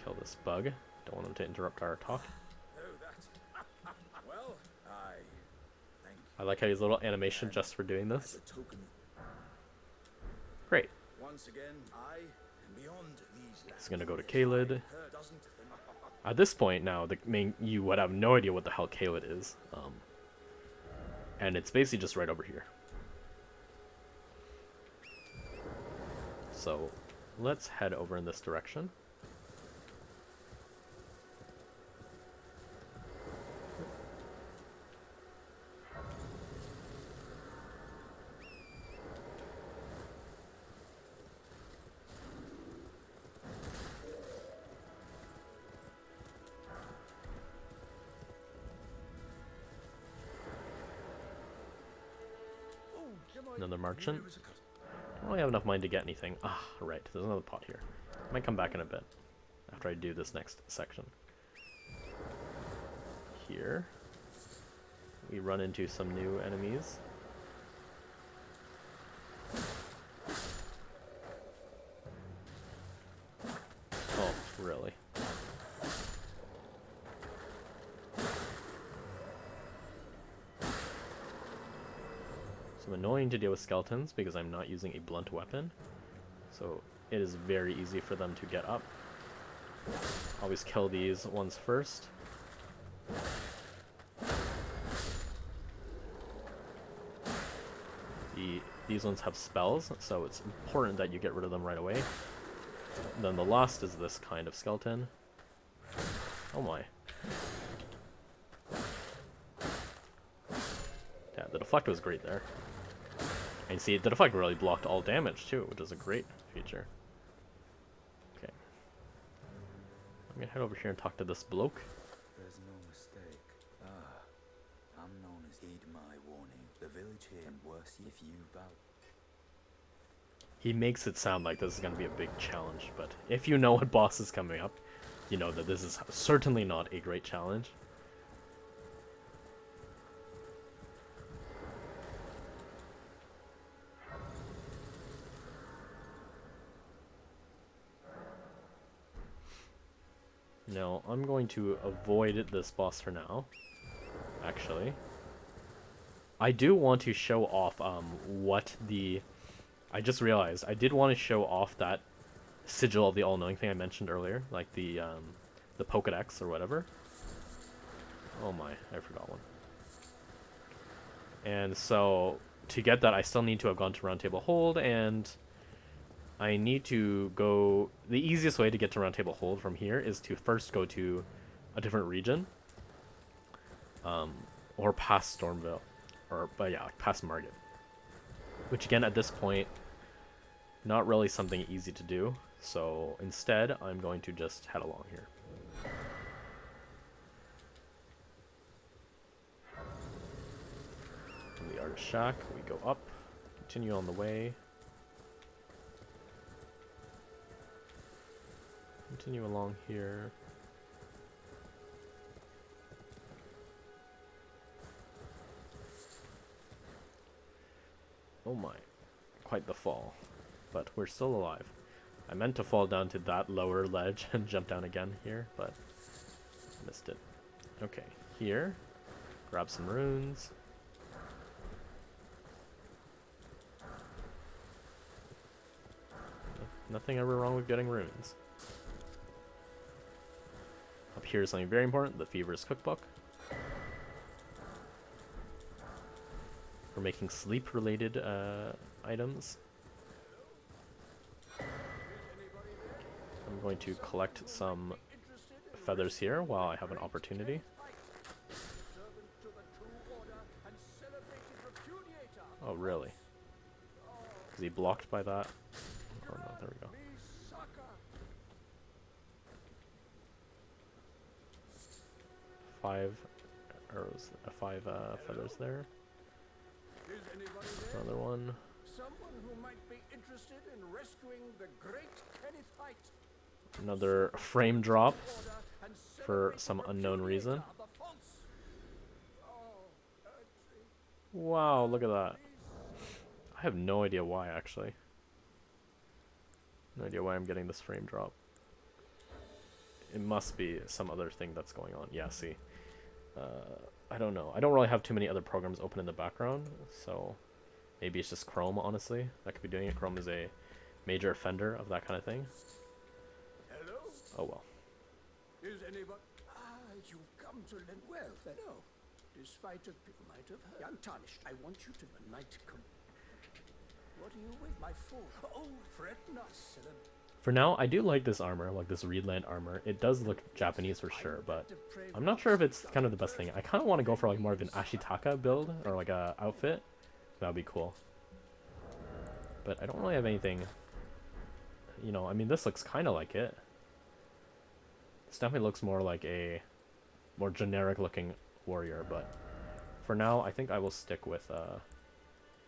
Kill this bug. Don't want him to interrupt our talk. I like how he's a little animation just for doing this. Great. Once again, I am beyond It's gonna go to Kaled. At this point now, you would have no idea what the hell Kaled is. And it's basically just right over here. So let's head over in this direction. Another merchant. Don't really have enough money to get anything. Ah, right. There's another pot here. Might come back in a bit after I do this next section. Here, we run into some new enemies. Oh, really? So annoying to deal with skeletons because I'm not using a blunt weapon. So it is very easy for them to get up. Always kill these ones first. These ones have spells, so it's important that you get rid of them right away. Then the last is this kind of skeleton. Oh my. Yeah, the deflect was great there. And see, the deflect really blocked all damage too, which is a great feature. Okay. I'm gonna head over here and talk to this bloke. There's no mistake. I'm known as heed my warning. The village here and worse if you vow. He makes it sound like this is gonna be a big challenge, but if you know what boss is coming up, you know that this is certainly not a great challenge. No, I'm going to avoid this boss for now, actually. I do want to show off I just realized I did want to show off that sigil of the all-knowing thing I mentioned earlier, like the Pokédex or whatever. Oh my, I forgot one. And so to get that, I still need to have gone to Round Table Hold, and I need to go... The easiest way to get to Round Table Hold from here is to first go to a different region, or past Stormville, but yeah, like past Margit. Which again, at this point, not really something easy to do. So instead, I'm going to just head along here. From the Artist Shack, we go up, continue on the way. Continue along here. Oh my, quite the fall, but we're still alive. I meant to fall down to that lower ledge and jump down again here, but missed it. Okay, here, grab some runes. Nothing ever wrong with getting runes. Up here is something very important, the Fever's Cookbook. For making sleep-related items. I'm going to collect some feathers here while I have an opportunity. Oh, really? Is he blocked by that? Oh no, there we go. Five arrows, five feathers there. Another one. Someone who might be interested in rescuing the great Kenneth Height. Another frame drop for some unknown reason. Wow, look at that. I have no idea why, actually. No idea why I'm getting this frame drop. It must be some other thing that's going on. Yeah, see. I don't know. I don't really have too many other programs open in the background, so maybe it's just Chrome, honestly, that could be doing it. Chrome is a major offender of that kind of thing. Oh well. Is anybody? You've come to Lim... Well, then, no. Despite a... You might have heard. Untarnished. I want you to... A knight come... What are you with? My fool. Oh, fret not, Silam. For now, I do like this armor, like this Reedland armor. It does look Japanese for sure, but I'm not sure if it's kind of the best thing. I kind of want to go for like more of an Ashitaka build, or like a outfit. That would be cool. But I don't really have anything, you know, I mean, this looks kind of like it. This definitely looks more like a more generic looking warrior, but for now, I think I will stick with,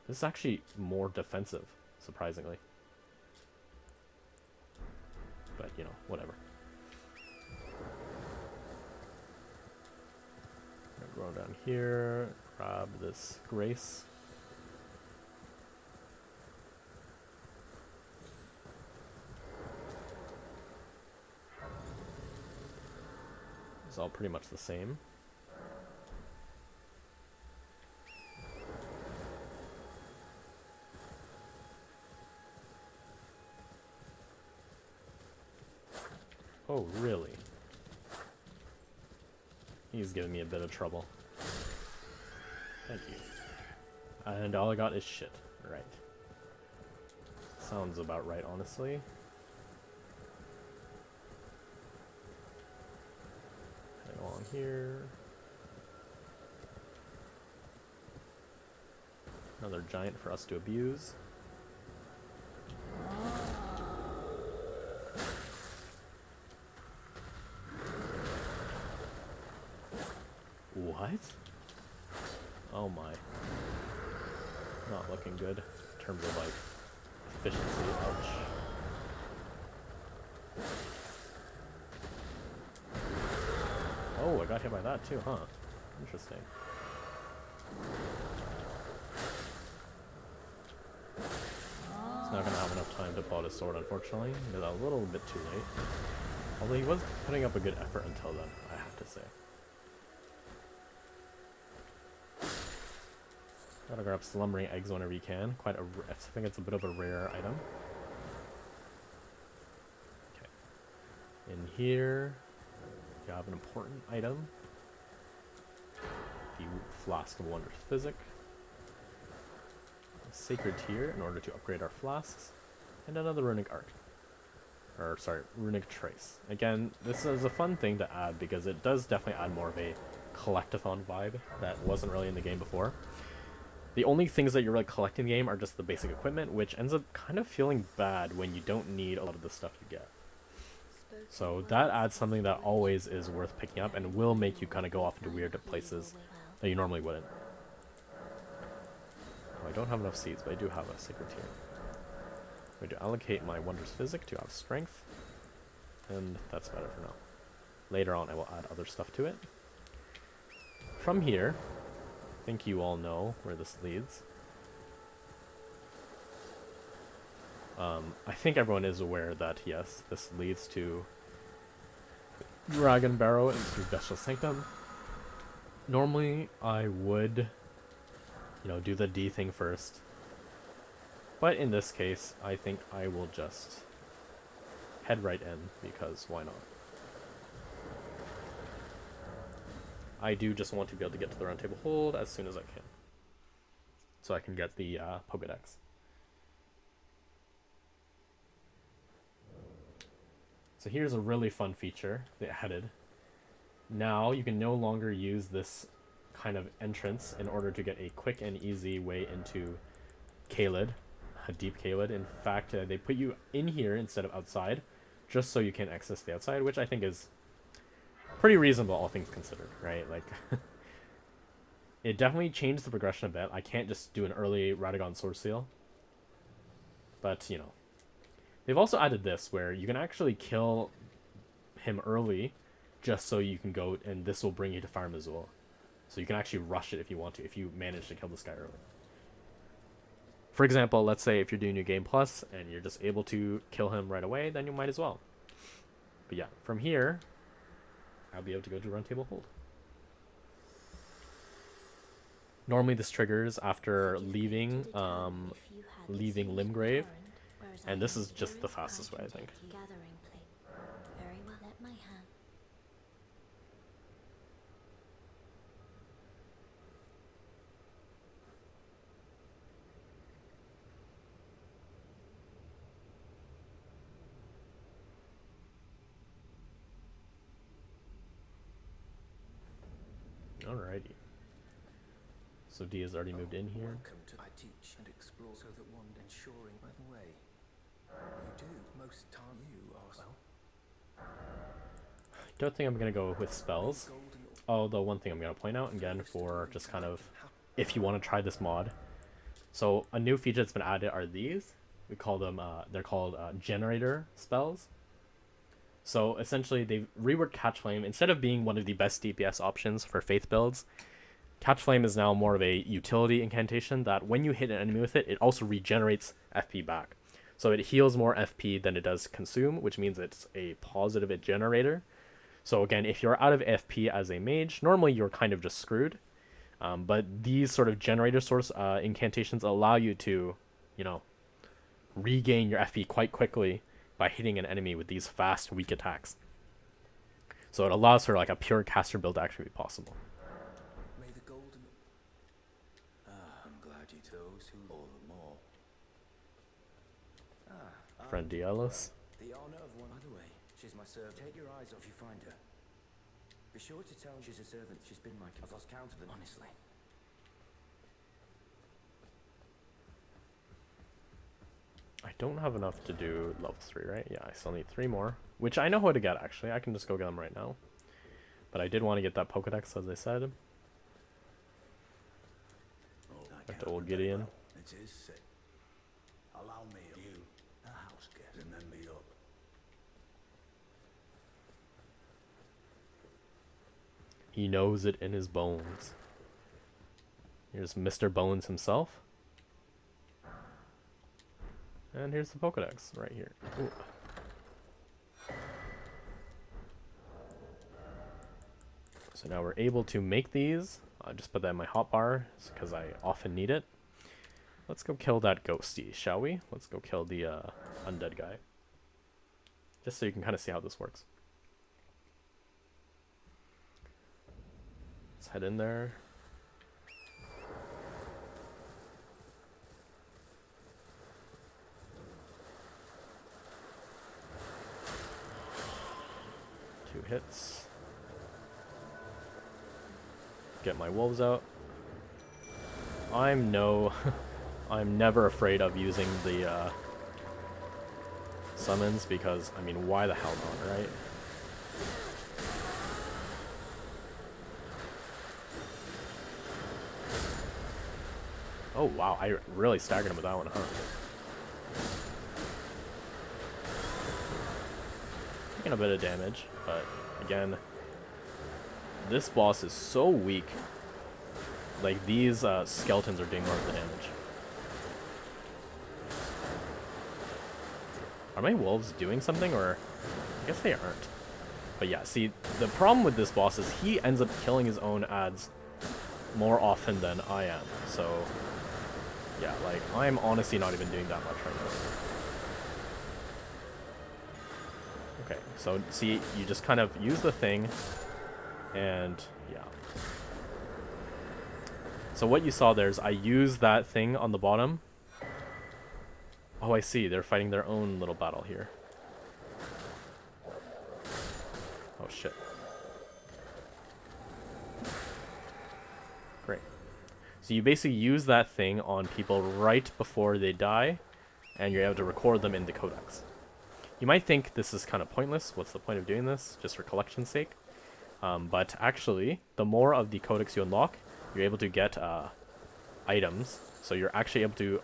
this is actually more defensive, surprisingly. But, you know, whatever. I'm gonna go down here, grab this Grace. It's all pretty much the same. Oh, really? He's giving me a bit of trouble. Thank you. And all I got is shit. Right. Sounds about right, honestly. Hang on here. Another giant for us to abuse. What? Oh my. Not looking good in terms of like efficiency. Ouch. Oh, I got hit by that too, huh? Interesting. He's not gonna have enough time to pull out his sword, unfortunately. He's a little bit too late. Although he was putting up a good effort until then, I have to say. Gotta grab slumbering eggs whenever you can. I think it's a bit of a rare item. Okay. In here, you have an important item. The Flask of Wondrous Physic. A Sacred Tear in order to upgrade our flasks. And another Runic Art. Or, sorry, Runic Trace. Again, this is a fun thing to add because it does definitely add more of a collectathon vibe that wasn't really in the game before. The only things that you're really collecting in the game are just the basic equipment, which ends up kind of feeling bad when you don't need a lot of the stuff you get. So that adds something that always is worth picking up and will make you kind of go off into weird places that you normally wouldn't. Oh, I don't have enough seeds, but I do have a Sacred Tear. I'm going to allocate my Wondrous Physic to have Strength, and that's better for now. Later on I will add other stuff to it. From here, I think you all know where this leads. I think everyone is aware that, yes, this leads to Dragon Barrow into Bestial Sanctum. Normally, I would, you know, do the D thing first. But in this case, I think I will just head right in, because why not? I do just want to be able to get to the Round Table Hold as soon as I can. So I can get the Pokédex. So here's a really fun feature they added. Now you can no longer use this kind of entrance in order to get a quick and easy way into Caelid, a deep Caelid. In fact, they put you in here instead of outside, just so you can access the outside, which I think is pretty reasonable, all things considered, right? Like, it definitely changed the progression a bit. I can't just do an early Radagon Sword Seal. But, you know. They've also added this, where you can actually kill him early, just so you can go, and this will bring you to Fire Mazul. So you can actually rush it if you want to, if you manage to kill this guy early. For example, let's say if you're doing New Game Plus, and you're just able to kill him right away, then you might as well. But yeah, from here, I'll be able to go to Round Table Hold. Normally this triggers after leaving Limgrave, and this is just the fastest way, I think. Alrighty. So D has already moved in here. Welcome to I teach and explore so that one ensuring by the way. You do most time you are well. Don't think I'm gonna go with spells. Although one thing I'm gonna point out again for just kind of if you want to try this mod. So a new feature that's been added are these. We call them they're called generator spells. So essentially they reworked Catch Flame. Instead of being one of the best DPS options for Faith builds, Catch Flame is now more of a utility incantation that when you hit an enemy with it, it also regenerates FP back. So it heals more FP than it does consume, which means it's a positive generator. So again, if you're out of FP as a mage, normally you're kind of just screwed. But these sort of generator source incantations allow you to, you know, regain your FP quite quickly by hitting an enemy with these fast, weak attacks. So it allows for like a pure caster build to actually be possible. May the golden I'm glad you those who all the more. Friend Dialos. The honor of one. By the way, she's my servant. Take your eyes off you find her. Be sure to tell she's a servant. She's been my I've lost count of them, honestly. I don't have enough to do level 3, right? Yeah, I still need 3 more. Which I know how to get, actually. I can just go get them right now. But I did want to get that Pokedex, as I said. Back to old Gideon. It is sick. Allow me, you, a house guest, and then me up. He knows it in his bones. Here's Mr. Bones himself. And here's the Pokedex right here. Ooh. So now we're able to make these. I'll just put that in my hotbar because I often need it. Let's go kill that ghosty, shall we? Let's go kill the undead guy. Just so you can kind of see how this works. Let's head in there. Two hits. Get my wolves out. I'm never afraid of using the summons because, I mean, why the hell not, right? Oh wow, I really staggered him with that one, huh? Taking a bit of damage, but again, this boss is so weak. Like, these skeletons are doing more of the damage. Are my wolves doing something, or I guess they aren't. But yeah, see, the problem with this boss is he ends up killing his own adds more often than I am. So yeah, like, I'm honestly not even doing that much right now. Okay, so see, you just kind of use the thing, and yeah. So what you saw there is I used that thing on the bottom. Oh, I see, they're fighting their own little battle here. Oh shit. Great. So you basically use that thing on people right before they die, and you're able to record them in the codex. You might think this is kind of pointless. What's the point of doing this? Just for collection's sake. But actually, the more of the codex you unlock, you're able to get items. So you're actually able to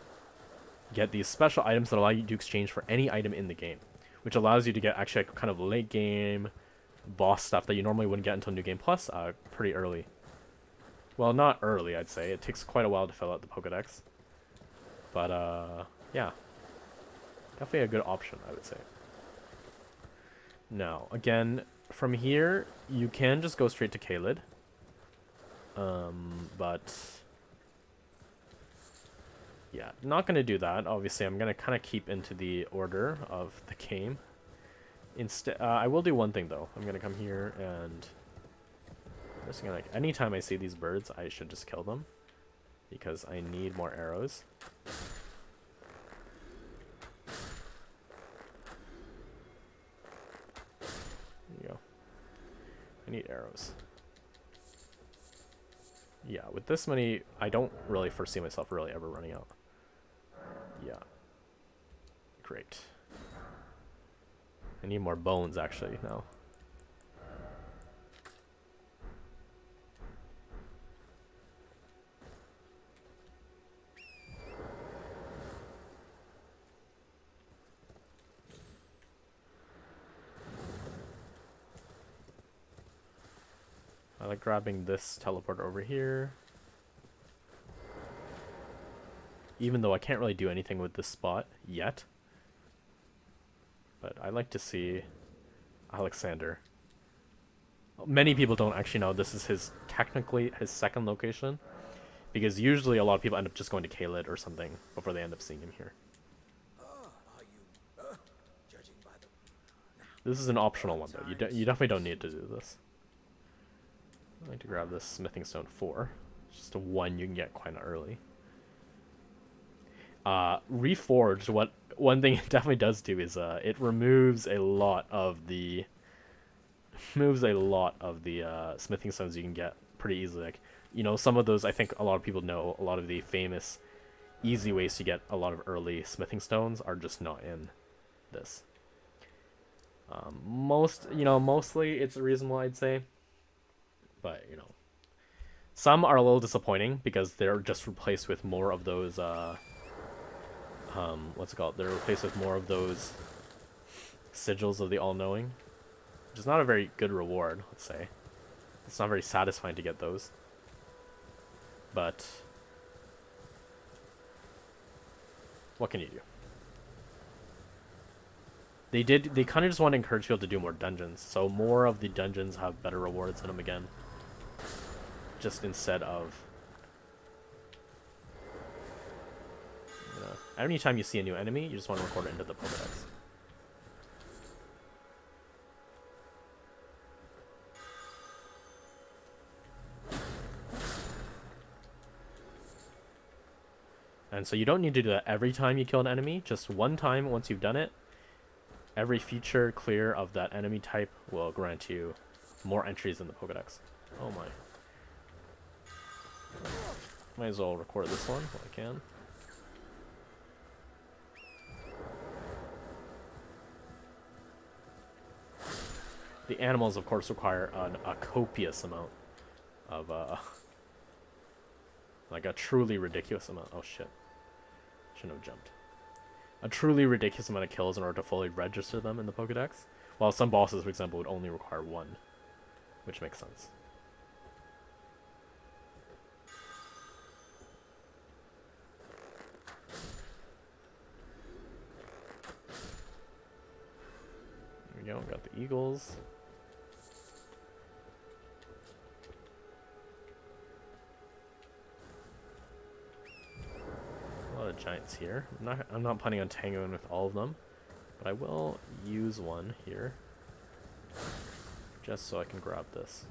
get these special items that allow you to exchange for any item in the game, which allows you to get actually kind of late game boss stuff that you normally wouldn't get until New Game Plus pretty early. Well, not early, I'd say. It takes quite a while to fill out the Pokedex. But, yeah. Definitely a good option, I would say. Now, again, from here, you can just go straight to Caelid. But yeah, not going to do that. Obviously, I'm going to kind of keep into the order of the game. Instead, I will do one thing, though. I'm going to come here and I'm just gonna, like, anytime I see these birds, I should just kill them because I need more arrows. There you go. I need arrows. Yeah, with this many, I don't really foresee myself really ever running out. Yeah. Great. I need more bones, actually, now. I like grabbing this teleporter over here. Even though I can't really do anything with this spot yet. But I like to see Alexander. Many people don't actually know this is technically his second location. Because usually a lot of people end up just going to Kaled or something before they end up seeing him here. Judging by the... This is an optional one though. You definitely don't need to do this. I like to grab this smithing stone 4. It's just a 1 you can get quite early. Reforged, one thing it definitely does do is it removes a lot of the smithing stones you can get pretty easily. Like, you know, some of those, I think a lot of people know, a lot of the famous easy ways to get a lot of early smithing stones are just not in this. Mostly it's reasonable, I'd say. But, you know, some are a little disappointing because they're just replaced with more of those, what's it called? They're replaced with more of those sigils of the all-knowing, which is not a very good reward, let's say. It's not very satisfying to get those. But what can you do? They kind of just want to encourage people to do more dungeons, so more of the dungeons have better rewards in them again. Just instead of, anytime you see a new enemy, you just want to record it into the Pokédex. And so you don't need to do that every time you kill an enemy, just one time. Once you've done it, every feature clear of that enemy type will grant you more entries in the Pokédex. Oh my. Might as well record this one while I can. The animals, of course, require a copious amount of, like a truly ridiculous amount. Oh shit. Shouldn't have jumped. A truly ridiculous amount of kills in order to fully register them in the Pokédex. While some bosses, for example, would only require 1. Which makes sense. There we go, got the eagles. A lot of giants here. I'm not planning on tangoing with all of them, but I will use one here just so I can grab this.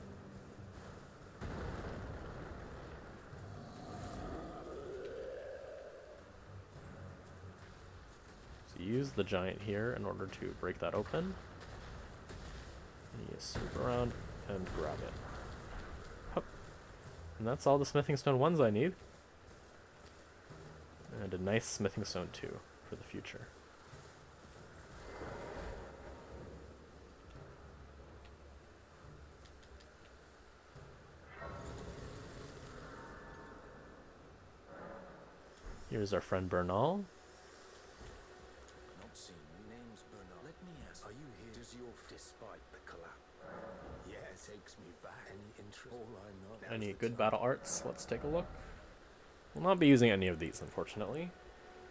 So use the giant here in order to break that open. And you swoop around and grab it. Hup. And that's all the smithing stone 1s I need. And a nice smithing stone 2 for the future. Here's our friend Bernal. Not seen you. Name's Bernard. Let me ask, are you here? Does your despite the collapse? Yeah, it takes me back. Any interest? All I know. Any good battle arts? Let's take a look. We'll not be using any of these, unfortunately.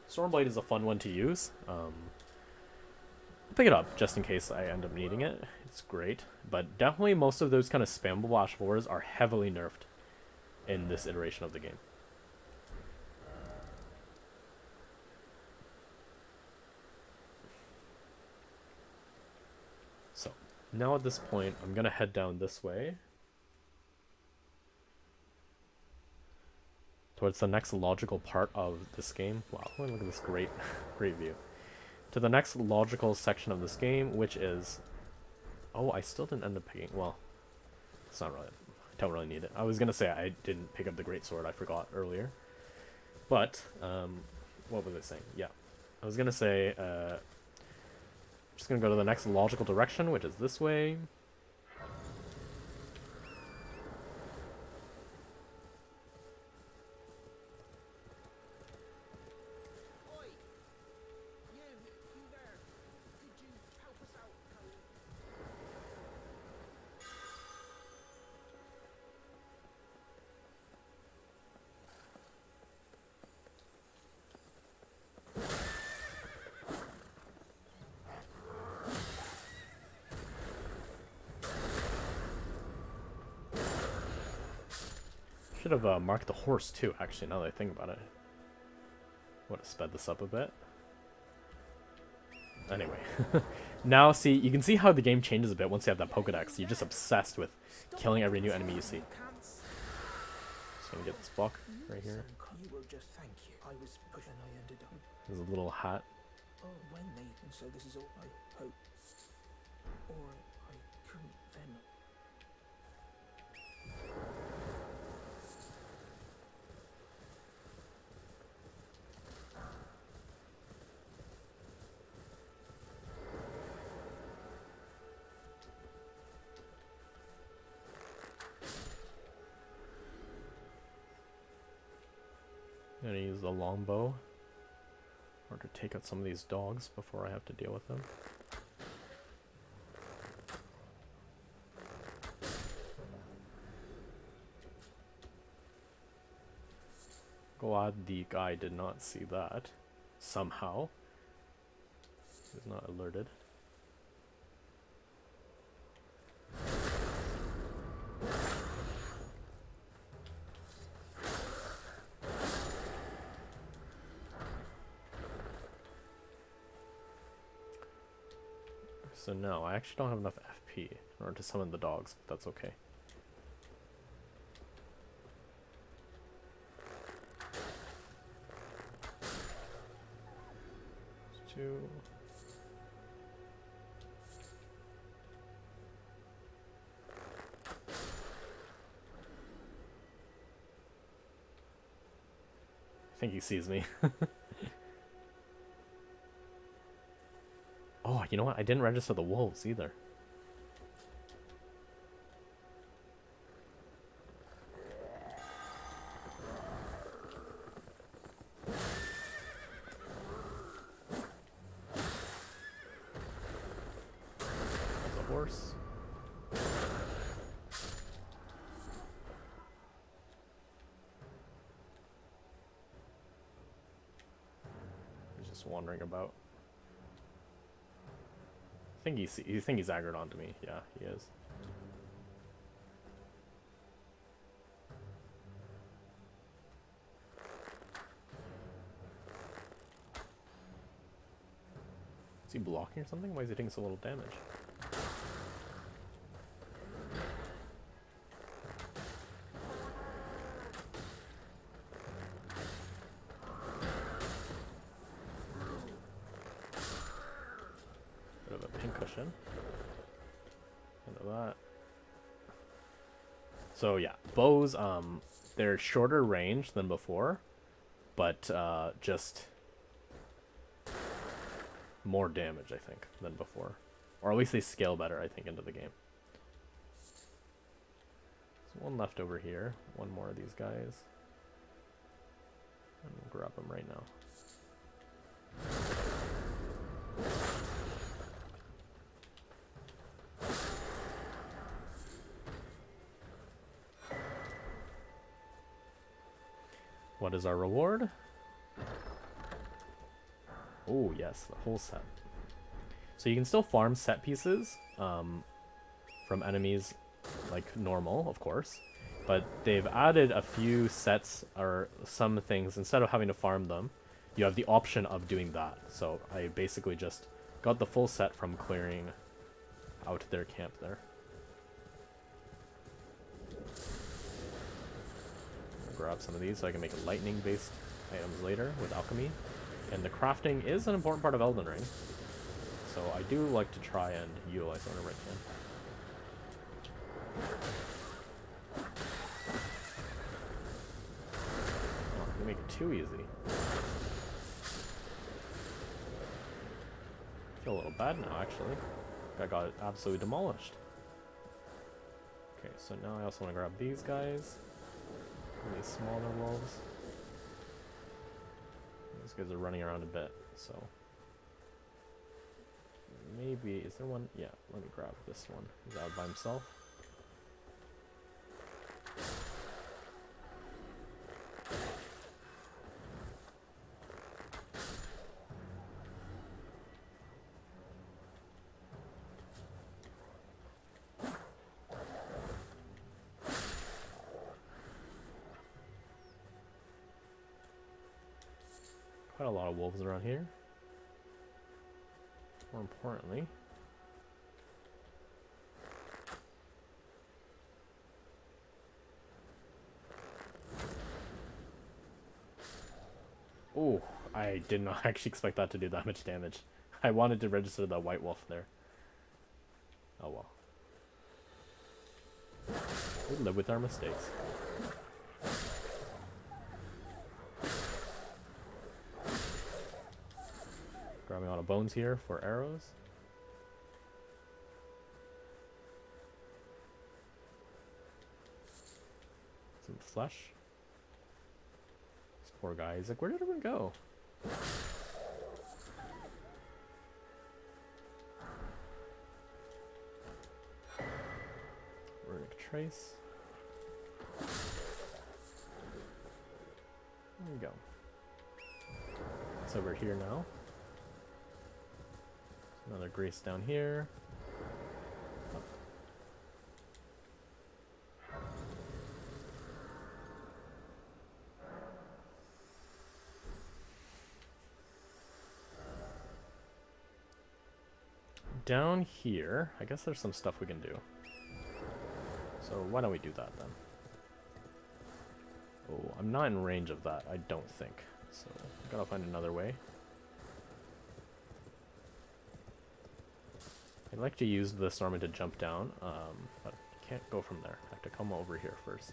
Stormblade is a fun one to use. I'll pick it up just in case I end up needing it. It's great. But definitely most of those kind of spammable Ash 4s are heavily nerfed in this iteration of the game. So, now at this point, I'm going to head down this way. Towards the next logical part of this game. Wow, look at this great view. To the next logical section of this game, which is... Oh, I still didn't end up picking... Well, it's not really... don't really need it. I was gonna say I didn't pick up the greatsword. I forgot earlier. But what was I saying? Yeah, I was gonna say just gonna go to the next logical direction, which is this way. Oi! You there. Could you help us out, Colin? Should have marked the horse too, actually, now that I think about it. Would have sped this up a bit. Anyway. Now, see, you can see how the game changes a bit once you have that Pokedex. You're just obsessed with killing every new enemy you see. Just gonna get this block right here. You will just thank you. I was pushing, I ended up. There's a little hat. Oh, when they, and so this is all I hope. Or I couldn't then. I'm gonna use the longbow or to take out some of these dogs before I have to deal with them. Glad the guy did not see that. Somehow. He was not alerted. So no, I actually don't have enough FP in order to summon the dogs, but that's okay. Two. I think he sees me. Oh, you know what? I didn't register the wolves either. There's a horse. He's just wandering about. I think he's aggroed onto me. Yeah, he is. Is he blocking or something? Why is he taking so little damage? Bit of a pincushion. Into that. So yeah, bows, they're shorter range than before, but just more damage, I think, than before. Or at least they scale better, I think, into the game. There's one left over here. One more of these guys. I'm gonna grab them right now. What is our reward? Oh, yes, the whole set. So you can still farm set pieces from enemies like normal, of course. But they've added a few sets or some things. Instead of having to farm them, you have the option of doing that. So I basically just got the full set from clearing out their camp there. Grab some of these so I can make lightning-based items later with alchemy. And the crafting is an important part of Elden Ring, so I do like to try and utilize it whenever I can. You make it too easy. I feel a little bad now, actually. I got absolutely demolished. Okay, so now I also want to grab these guys. And these smaller wolves. These guys are running around a bit, so... Maybe... Is there one? Yeah, let me grab this one. He's out by himself. Quite a lot of wolves around here. More importantly, oh, I did not actually expect that to do that much damage. I wanted to register the white wolf there. Oh well. We live with our mistakes. Grabbing a lot of bones here for arrows. Some flesh. This poor guy. He's like, where did everyone go? Runic trace. There we go. It's over here now. Another grace down here. Oh. Down here, I guess there's some stuff we can do. So why don't we do that then? Oh, I'm not in range of that, I don't think. So I gotta find another way. I'd like to use the storm to jump down, but can't go from there. I have to come over here first.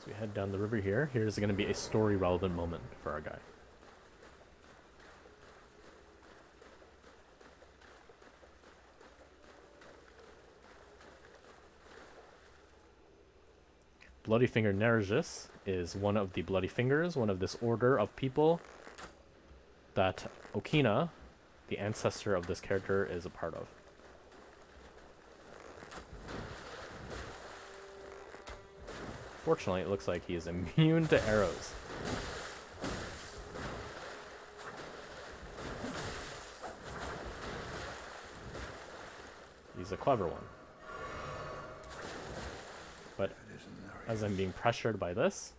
So we head down the river here. Here's going to be a story relevant moment for our guy. Bloody Finger Nergis is one of the Bloody Fingers, one of this order of people that Okina, the ancestor of this character, is a part of. Fortunately, it looks like he is immune to arrows. He's a clever one. But as I'm being pressured by this,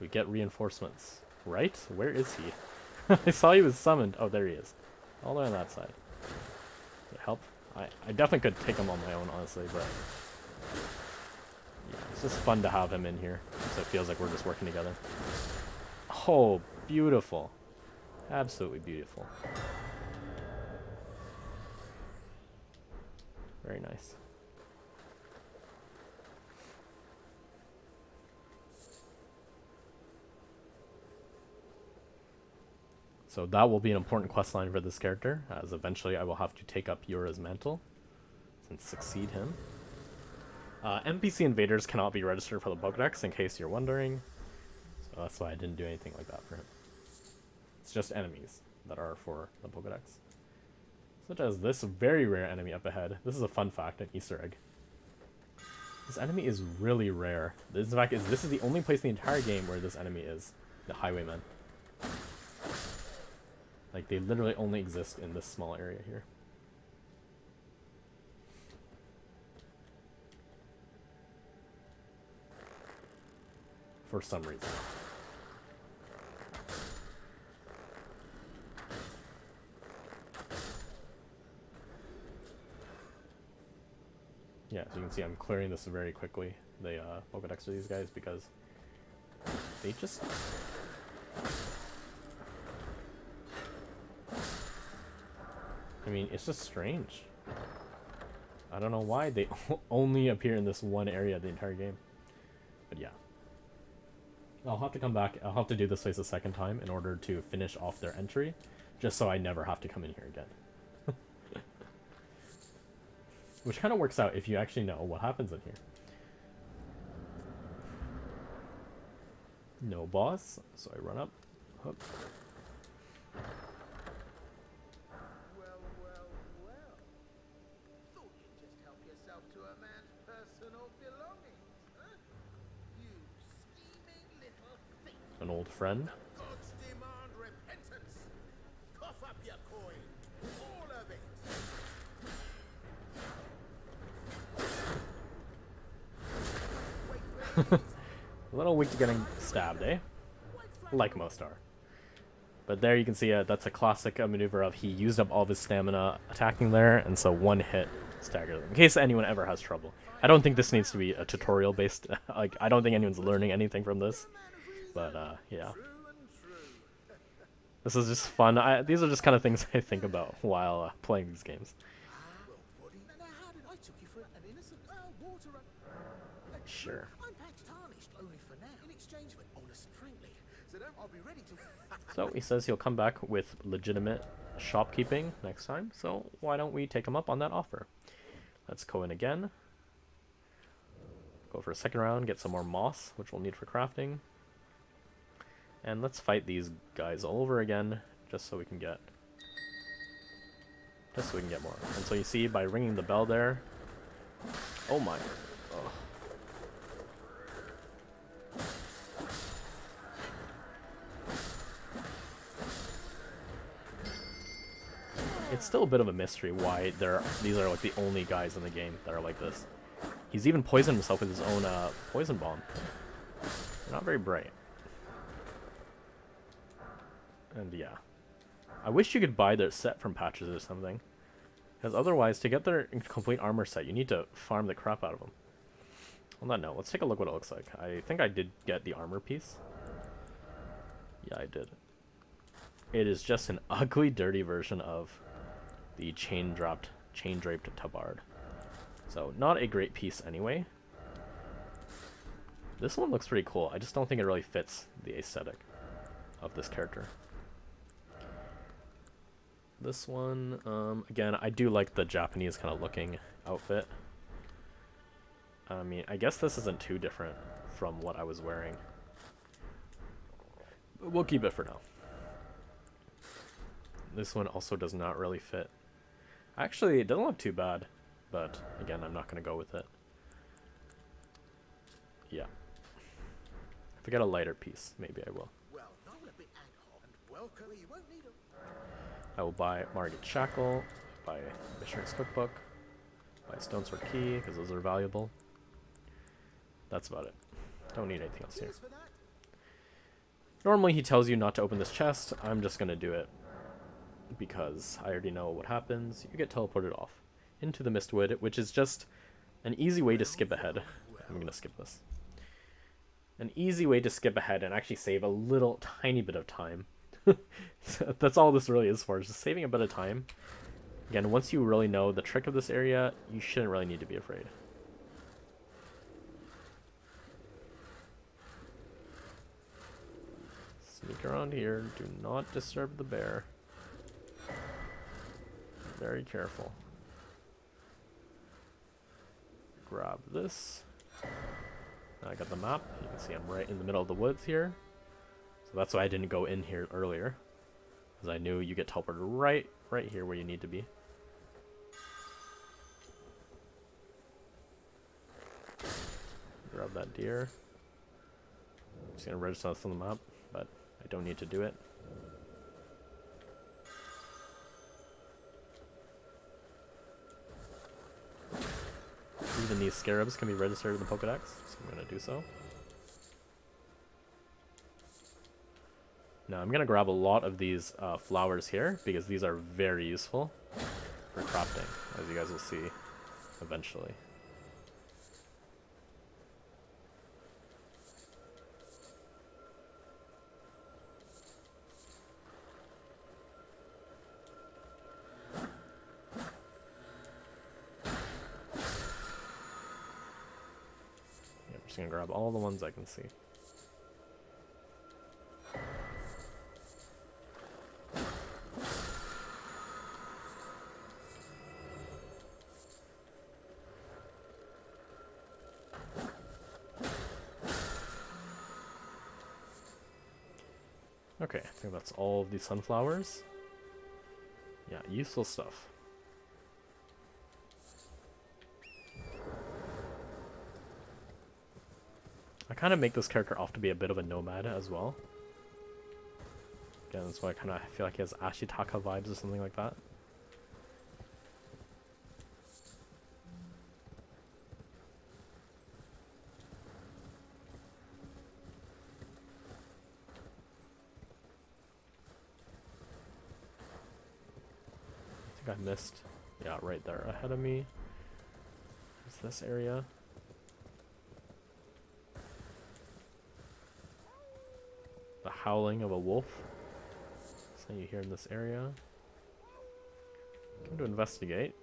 we get reinforcements. Right? Where is he? I saw he was summoned. Oh, there he is. All the way on that side. Does it help? I definitely could take him on my own, honestly, but yeah, it's just fun to have him in here, so it feels like we're just working together. Oh, beautiful. Absolutely beautiful. Very nice. So that will be an important quest line for this character, as eventually I will have to take up Yura's mantle and succeed him. NPC invaders cannot be registered for the Pokédex, in case you're wondering. So that's why I didn't do anything like that for him. It's just enemies that are for the Pokédex. Such as this very rare enemy up ahead. This is a fun fact, an Easter egg. This enemy is really rare. This, in fact, this is the only place in the entire game where this enemy is. The Highwaymen. Like, they literally only exist in this small area here. for some reason. Yeah, so you can see I'm clearing this very quickly, the Pokedex of these guys, because they just... I mean, it's just strange. I don't know why they only appear in this one area the entire game. But yeah. I'll have to come back. I'll have to do this place a second time in order to finish off their entry, just so I never have to come in here again. Which kind of works out if you actually know what happens in here. No boss, so I run up. Hook. Well. Thought you'd just help yourself to a man's personal belongings, huh? You scheming little thief. An old friend. Gods demand repentance. Cough up your coin. All of it. A little weak to getting stabbed, eh? Like most are. But there you can see that's a classic maneuver of he used up all of his stamina attacking there, and so one hit staggered them. In case anyone ever has trouble. I don't think this needs to be a tutorial based, like, I don't think anyone's learning anything from this. But, yeah. This is just fun. These are just kind of things I think about while playing these games. Sure. So he says he'll come back with legitimate shopkeeping next time, so why don't we take him up on that offer? Let's go in again. Go for a second round, get some more moss, which we'll need for crafting. And let's fight these guys all over again, just so we can get more. And so you see by ringing the bell there. Oh my. Oh. It's still a bit of a mystery why these are like the only guys in the game that are like this. He's even poisoned himself with his own poison bomb. Not very bright. And yeah. I wish you could buy their set from patches or something. Because otherwise, to get their complete armor set, you need to farm the crap out of them. On that note, let's take a look what it looks like. I think I did get the armor piece. Yeah, I did. It is just an ugly, dirty version of the chain-draped tabard. So, not a great piece anyway. This one looks pretty cool. I just don't think it really fits the aesthetic of this character. This one, again, I do like the Japanese kind of looking outfit. I mean, I guess this isn't too different from what I was wearing. But we'll keep it for now. This one also does not really fit. Actually, it doesn't look too bad, but again, I'm not going to go with it. Yeah. If I get a lighter piece, maybe I will. Well, not a bit ad hoc and welcome. You won't need them. I will buy Margate Shackle, buy Missionary's Cookbook, buy Stone Sword Key, because those are valuable. That's about it. Don't need anything else here. Normally he tells you not to open this chest. I'm just going to do it because I already know what happens. You get teleported off into the Mistwood, which is just an easy way to skip ahead. I'm going to skip this. An easy way to skip ahead and actually save a little tiny bit of time. That's all this really is for, is just saving a bit of time. Again, once you really know the trick of this area, you shouldn't really need to be afraid. Sneak around here. Do not disturb the bear. Very careful. Grab this. Now I got the map. You can see I'm right in the middle of the woods here. So that's why I didn't go in here earlier. Because I knew you get teleported right here where you need to be. Grab that deer. I'm just going to register this on the map, but I don't need to do it. Even these scarabs can be registered in the Pokedex, so I'm going to do so. Now I'm gonna grab a lot of these flowers here because these are very useful for crafting, as you guys will see eventually. Yeah, I'm just gonna grab all the ones I can see. Okay, I think that's all of the sunflowers. Yeah, useful stuff. I kind of make this character off to be a bit of a nomad as well. Again, that's why I kind of feel like he has Ashitaka vibes or something like that. I think I missed, yeah, right there ahead of me. Is this area? The howling of a wolf. Something you hear in this area. Come to investigate.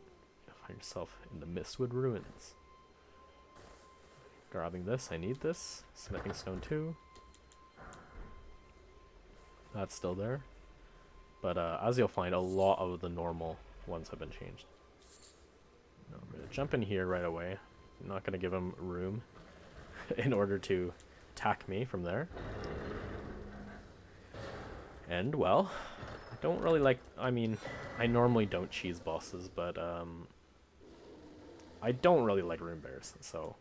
Find yourself in the Mistwood Ruins. Grabbing this, I need this. Smithing stone too. That's still there. But as you'll find, a lot of the normal ones have been changed. No, I'm going to jump in here right away. I'm not going to give him room in order to attack me from there. And, well, I don't really like... I mean, I normally don't cheese bosses, but I don't really like rune bears, so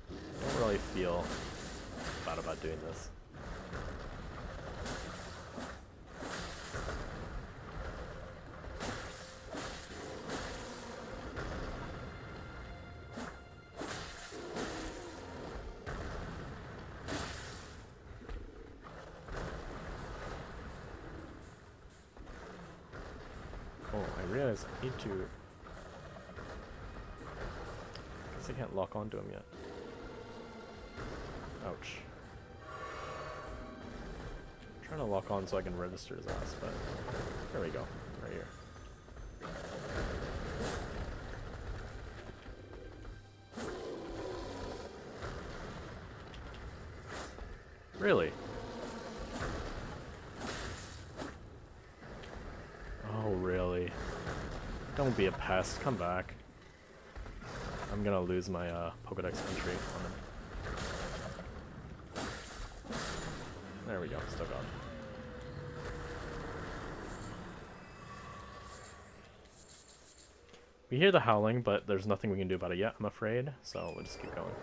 I don't really feel bad about doing this. I realize I need to... I guess I can't lock onto him yet. Ouch. I'm trying to lock on so I can register his ass, but... There we go. Right here. Really? Oh, really? Don't be a pest. Come back. I'm gonna lose my Pokedex entry on him. There we go. Still got him. We hear the howling, but there's nothing we can do about it yet, I'm afraid. So we'll just keep going.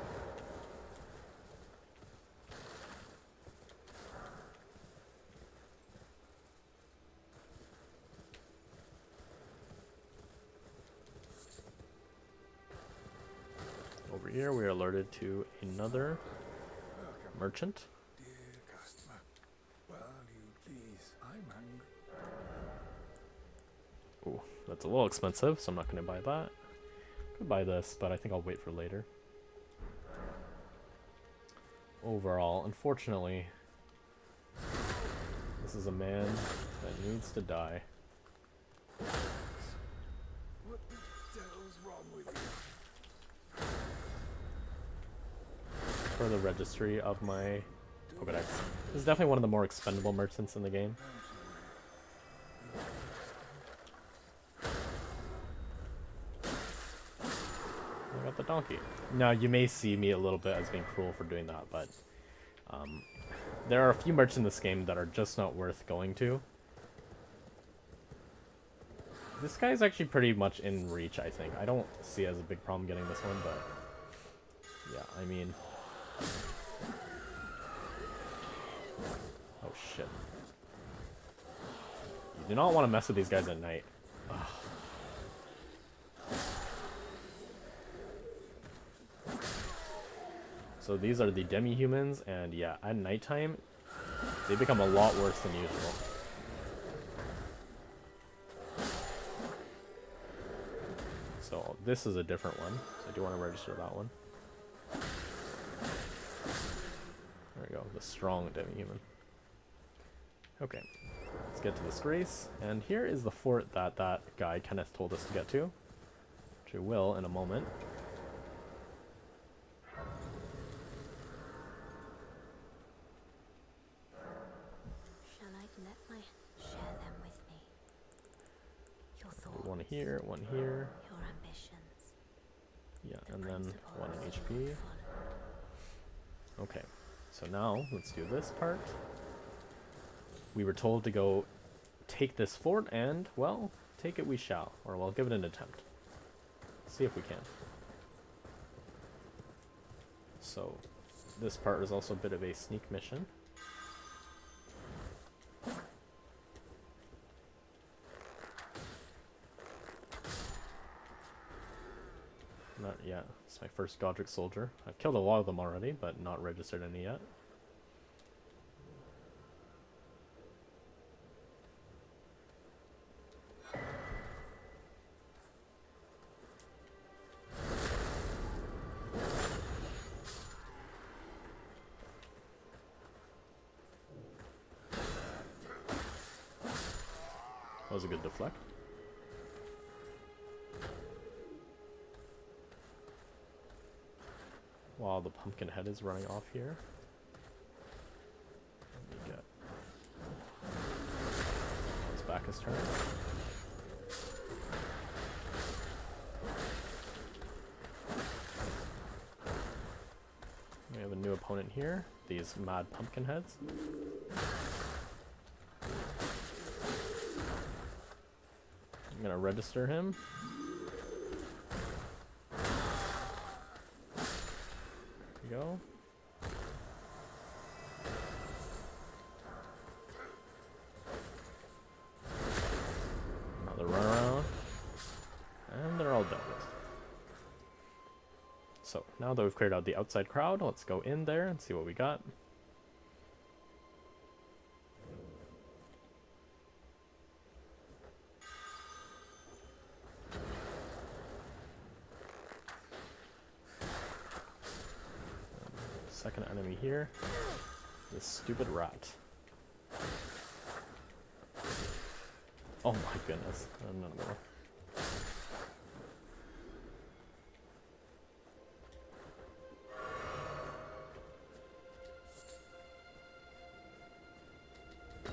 Over here, we are alerted to another merchant. Dear customer, valued keys. I'm hungry. Ooh, that's a little expensive, so I'm not going to buy that. Could buy this, but I think I'll wait for later. Overall, unfortunately, this is a man that needs to die. What the devil's wrong with you? For the registry of my Pokedex. This is definitely one of the more expendable merchants in the game. I got the donkey. Now, you may see me a little bit as being cruel for doing that, but there are a few merchants in this game that are just not worth going to. This guy is actually pretty much in reach, I think. I don't see it as a big problem getting this one, but yeah, I mean... Oh shit. You do not want to mess with these guys at night. Ugh. So these are the demi-humans, and yeah, at nighttime, They become a lot worse than usual. So this is a different one, so I do want to register that one. There we go, the strong demi-human. Okay, let's get to this grace, and here is the fort that that guy Kenneth told us to get to, which we will in a moment. Shall I let my share them with me? Your thoughts, One here, one here. your ambitions, Yeah, the and then one in principles HP. you follow. Okay, so now let's do this part. We were told to go take this fort, and, well, take it we shall. Or we'll give it an attempt. See if we can. So, this part is also a bit of a sneak mission. Not yet. It's my first Godric soldier. I've killed a lot of them already, but not registered any yet. That was a good deflect. While the pumpkin head is running off here. Let me get his back is turned. We have a new opponent here, these mad pumpkin heads. I'm gonna register him. There we go. Another run around. And they're all dealt with. So, now that we've cleared out the outside crowd, let's go in there and see what we got. Second enemy here. This stupid rat. Oh my goodness. I'm not gonna.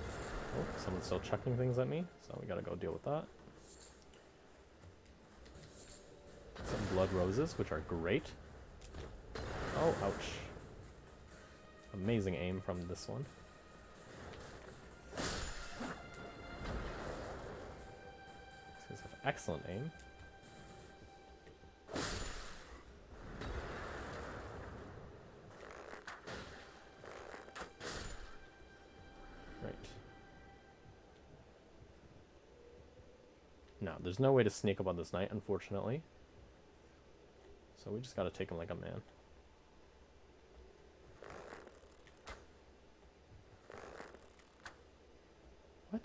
Oh, someone's still chucking things at me, so we gotta go deal with that. Some blood roses, which are great. Oh, ouch. Amazing aim from this one. These guys have excellent aim. Right. No, there's no way to sneak up on this knight, unfortunately. So we just gotta take him like a man. What?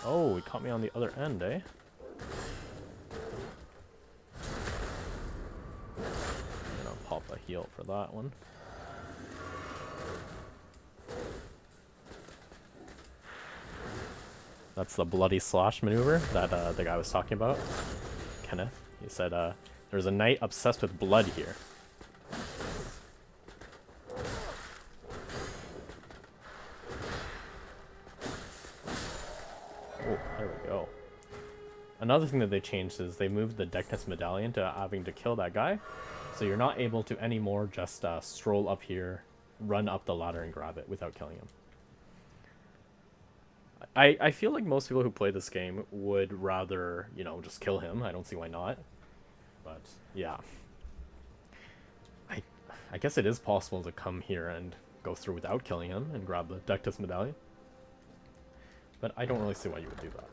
Oh, he caught me on the other end, eh? I'm gonna pop a heal for that one. That's the bloody slash maneuver that the guy was talking about. Kenneth. He said there's a knight obsessed with blood here. Oh, there we go. Another thing that they changed is they moved the Deckness medallion to having to kill that guy. So you're not able to anymore just stroll up here, run up the ladder and grab it without killing him. I feel like most people who play this game would rather, you know, just kill him. I don't see why not. But, yeah. I guess it is possible to come here and go through without killing him and grab the Dectus medallion. But I don't really see why you would do that.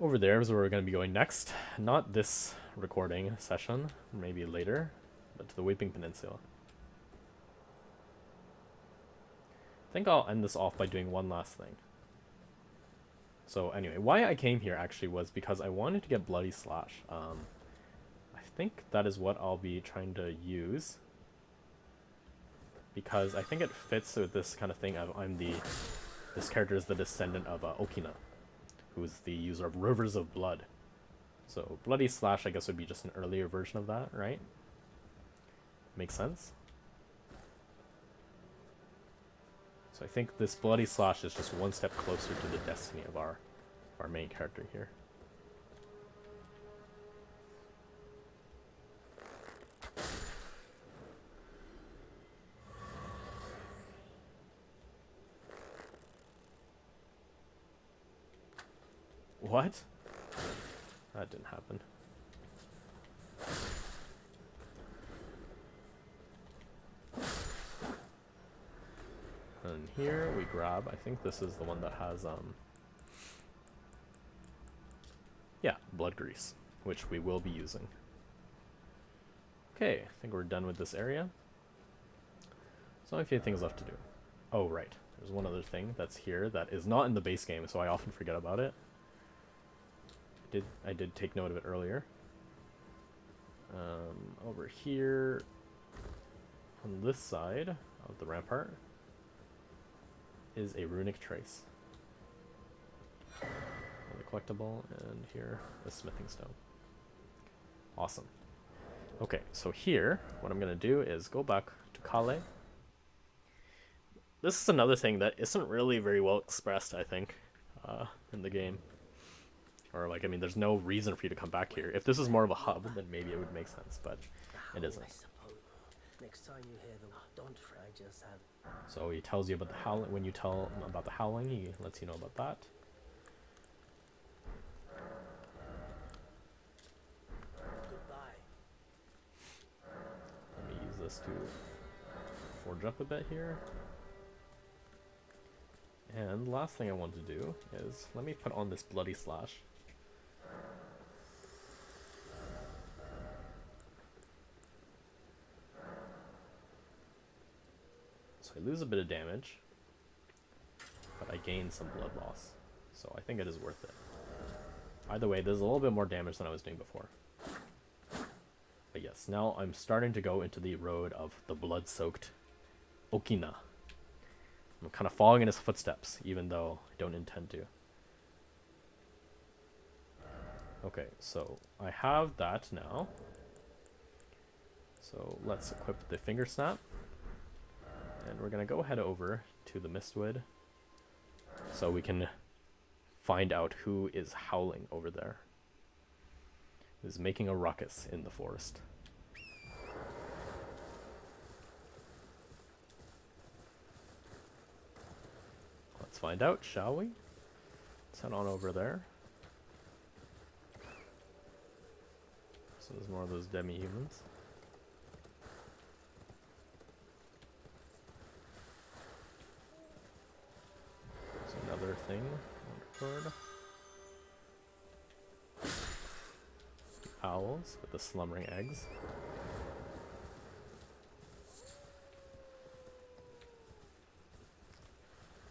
Over there is where we're going to be going next. Not this recording session, maybe later, but to the Weeping Peninsula. I think I'll end this off by doing one last thing. So anyway, why I came here actually was because I wanted to get Bloody Slash. I think that is what I'll be trying to use, because I think it fits with this kind of thing. This character is the descendant of Okina, who's the user of Rivers of Blood. So Bloody Slash, I guess, would be just an earlier version of that, right? Makes sense. So I think this Bloody Slash is just one step closer to the destiny of our main character here. What? That didn't happen. And here we grab, I think this is the one that has, yeah, blood grease, which we will be using. Okay, I think we're done with this area. So only a few things left to do. Oh, right. There's one other thing that's here that is not in the base game, so I often forget about it. I did take note of it earlier. Over here, on this side of the rampart, is a runic trace. The collectible, and here, the smithing stone. Awesome. Okay, so here, what I'm going to do is go back to Kale. This is another thing that isn't really very well expressed, I think, in the game. Or, like, I mean, there's no reason for you to come back here. If this is more of a hub, then maybe it would make sense, but it isn't. Next time you hear them, don't fret, I just have. So he tells you about the howling. When you tell him about the howling, he lets you know about that. Goodbye. Let me use this to forge up a bit here. And the last thing I want to do is, let me put on this Bloody Slash. So I lose a bit of damage, but I gain some blood loss. So I think it is worth it. Either way, there's a little bit more damage than I was doing before. But yes, now I'm starting to go into the road of the blood-soaked Okina. I'm kind of following in his footsteps, even though I don't intend to. Okay, so I have that now. So let's equip the finger snap. And we're going to go head over to the Mistwood so we can find out who is howling over there. Who's making a ruckus in the forest. Let's find out, shall we? Let's head on over there. So there's more of those demi-humans. There's another thing on record. Owls with the slumbering eggs.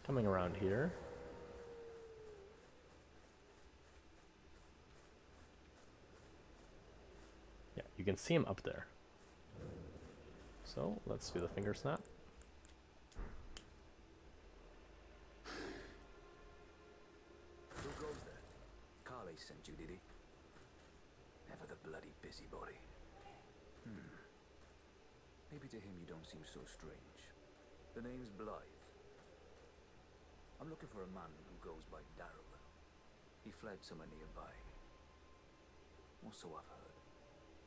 Coming around here. Yeah, you can see him up there. So let's do the finger snap. Who goes there? Carly sent you, did he? Never the bloody busybody. Maybe to him you don't seem so strange. The name's Blythe. I'm looking for a man who goes by Darrowell. He fled somewhere nearby. Or so I've heard.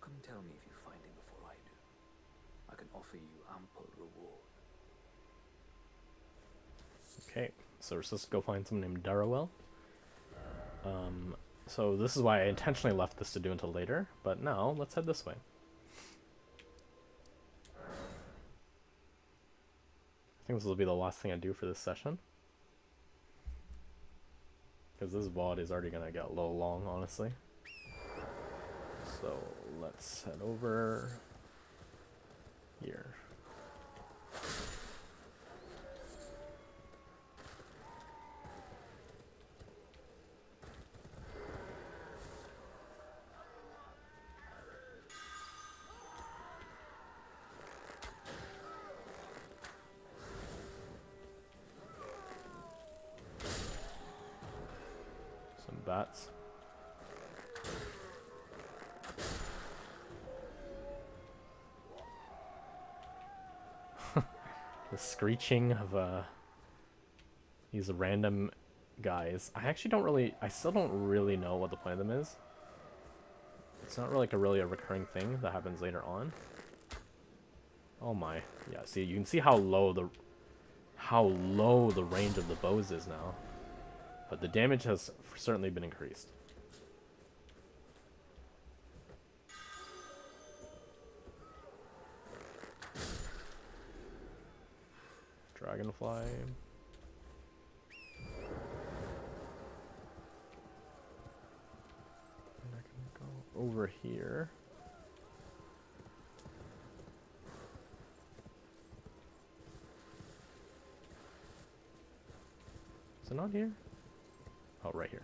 Come tell me if you find him before I do. I can offer you ample reward. Okay, so we're supposed to go find someone named Darrowell. So this is why I intentionally left this to do until later, but now let's head this way. I think this will be the last thing I do for this session. because this VOD is already gonna get a little long, honestly. So let's head over here. Some bats. The screeching of these random guys. I still don't really know what the point of them is. It's not really really a recurring thing that happens later on. Oh my. Yeah, see, you can see how low the range of the bows is now. But the damage has certainly been increased. Dragonfly. And I can go over here. Is it not here? Oh, right here.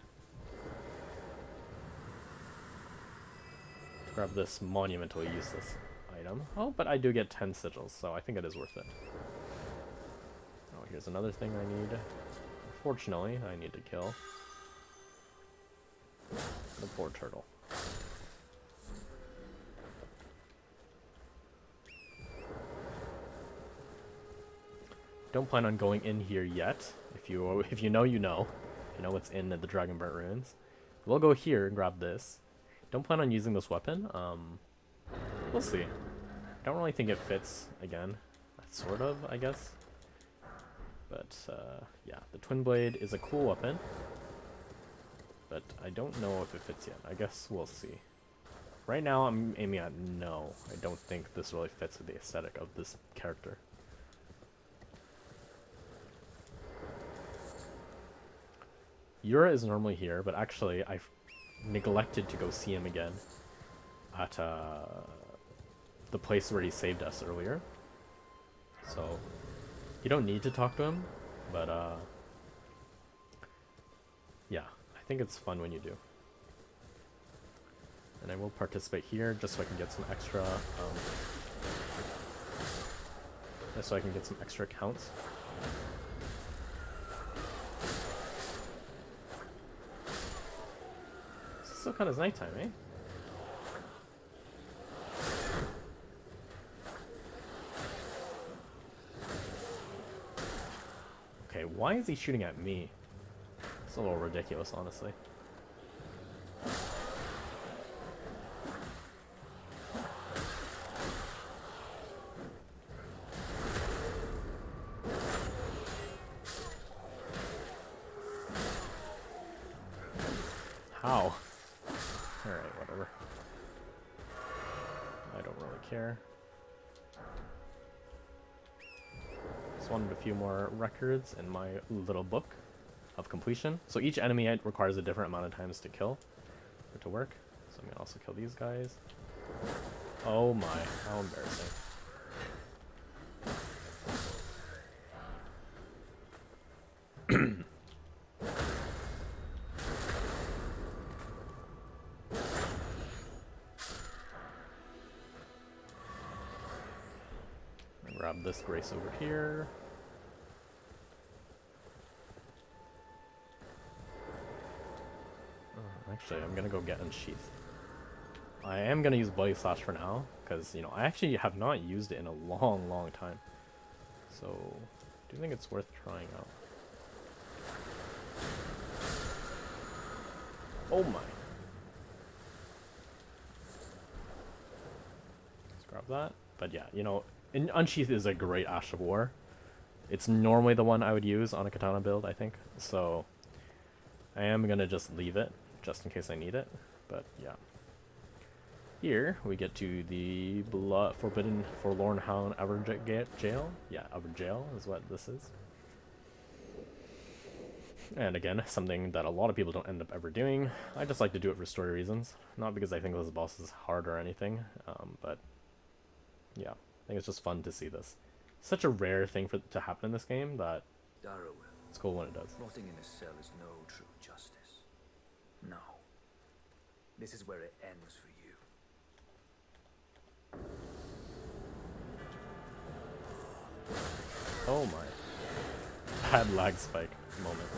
Grab this monumentally useless item. Oh, but I do get 10 sigils, so I think it is worth it. Oh, here's another thing I need. Unfortunately, I need to kill the poor turtle. Don't plan on going in here yet. If you know, you know. You know what's in the Dragonburnt ruins. We'll go here and grab this. Don't plan on using this weapon. We'll see. Don't really think it fits again. Sort of, I guess. But yeah, the Twin Blade is a cool weapon. But I don't know if it fits yet. I guess we'll see. Right now I'm aiming at no. I don't think this really fits with the aesthetic of this character. Yura is normally here, but actually I've neglected to go see him again at the place where he saved us earlier. So you don't need to talk to him, but yeah, I think it's fun when you do. And I will participate here just so I can get some extra accounts. Still kind of nighttime, eh? Okay, why is he shooting at me? It's a little ridiculous, honestly. How? Alright, whatever. I don't really care. Just wanted a few more records in my little book of completion. So each enemy requires a different amount of times to kill or to work. So I'm gonna also kill these guys. Oh my, how embarrassing. Grab this grace over here. Actually, I'm gonna go get Unsheathed. I am gonna use Bloody Slash for now, because, you know, I actually have not used it in a long, long time. So, do you think it's worth trying out? Oh my! Let's grab that. But yeah, you know, Unsheathed is a great Ash of War. It's normally the one I would use on a katana build, I think. So I am gonna just leave it, just in case I need it. But yeah. Here we get to the Forbidden Forlorn Hound Jail. Yeah, Jail is what this is. And again, something that a lot of people don't end up ever doing. I just like to do it for story reasons, not because I think this boss is hard or anything, but yeah, I think it's just fun to see this. Such a rare thing to happen in this game that it's cool when it does. Rotting in a cell is no true justice. No. This is where it ends for you. Oh my. Bad lag spike moment.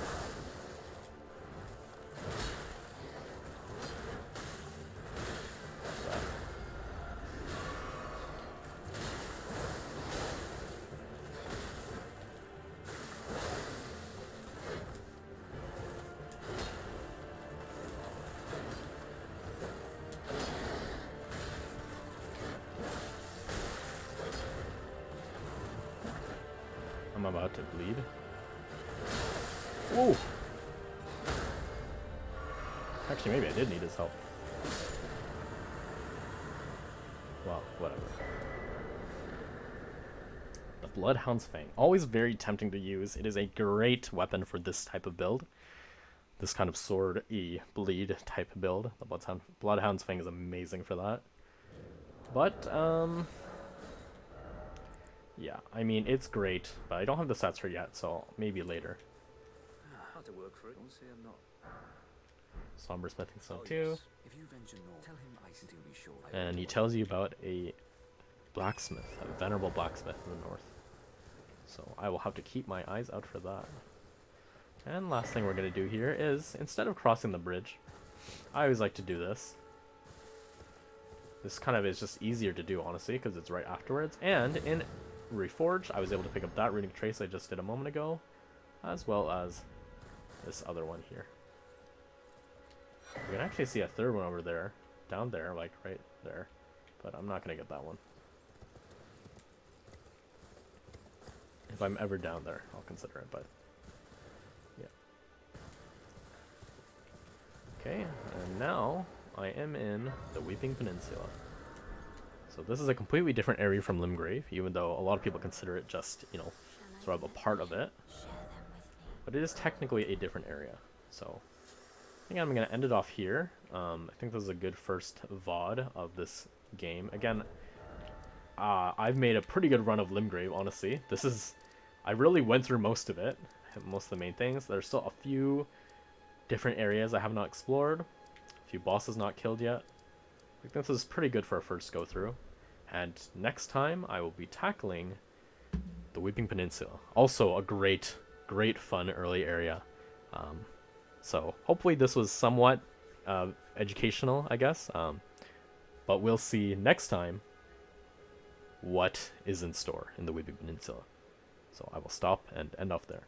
I'm about to bleed. Whoa! Actually, maybe I did need his help. Well, whatever. The Bloodhound's Fang. Always very tempting to use. It is a great weapon for this type of build. This kind of sword-y bleed type build. The Bloodhound's Fang is amazing for that. But, yeah, I mean, it's great, but I don't have the stats for it yet, so maybe later. How to work for it. Don't say I'm not. Somber Smithing Stone 2. If you venture north, tell him I still be sure. And he tells you about a blacksmith, a venerable blacksmith in the north. So I will have to keep my eyes out for that. And last thing we're going to do here is, instead of crossing the bridge, I always like to do this. This kind of is just easier to do, honestly, because it's right afterwards. And in Reforged, I was able to pick up that runic trace I just did a moment ago, as well as this other one here. You can actually see a third one over there, down there, like right there, but I'm not going to get that one. If I'm ever down there, I'll consider it, but yeah. Okay, and now I am in the Weeping Peninsula. So this is a completely different area from Limgrave, even though a lot of people consider it just, you know, sort of a part of it. But it is technically a different area, so I think I'm going to end it off here. I think this is a good first VOD of this game. Again, I've made a pretty good run of Limgrave, honestly. I really went through most of it, most of the main things. There's still a few different areas I have not explored, a few bosses not killed yet. I think this is pretty good for a first go through. And next time I will be tackling the Weeping Peninsula. Also a great fun early area. So hopefully this was somewhat educational, I guess. But we'll see next time what is in store in the Weeping Peninsula. So I will stop and end off there.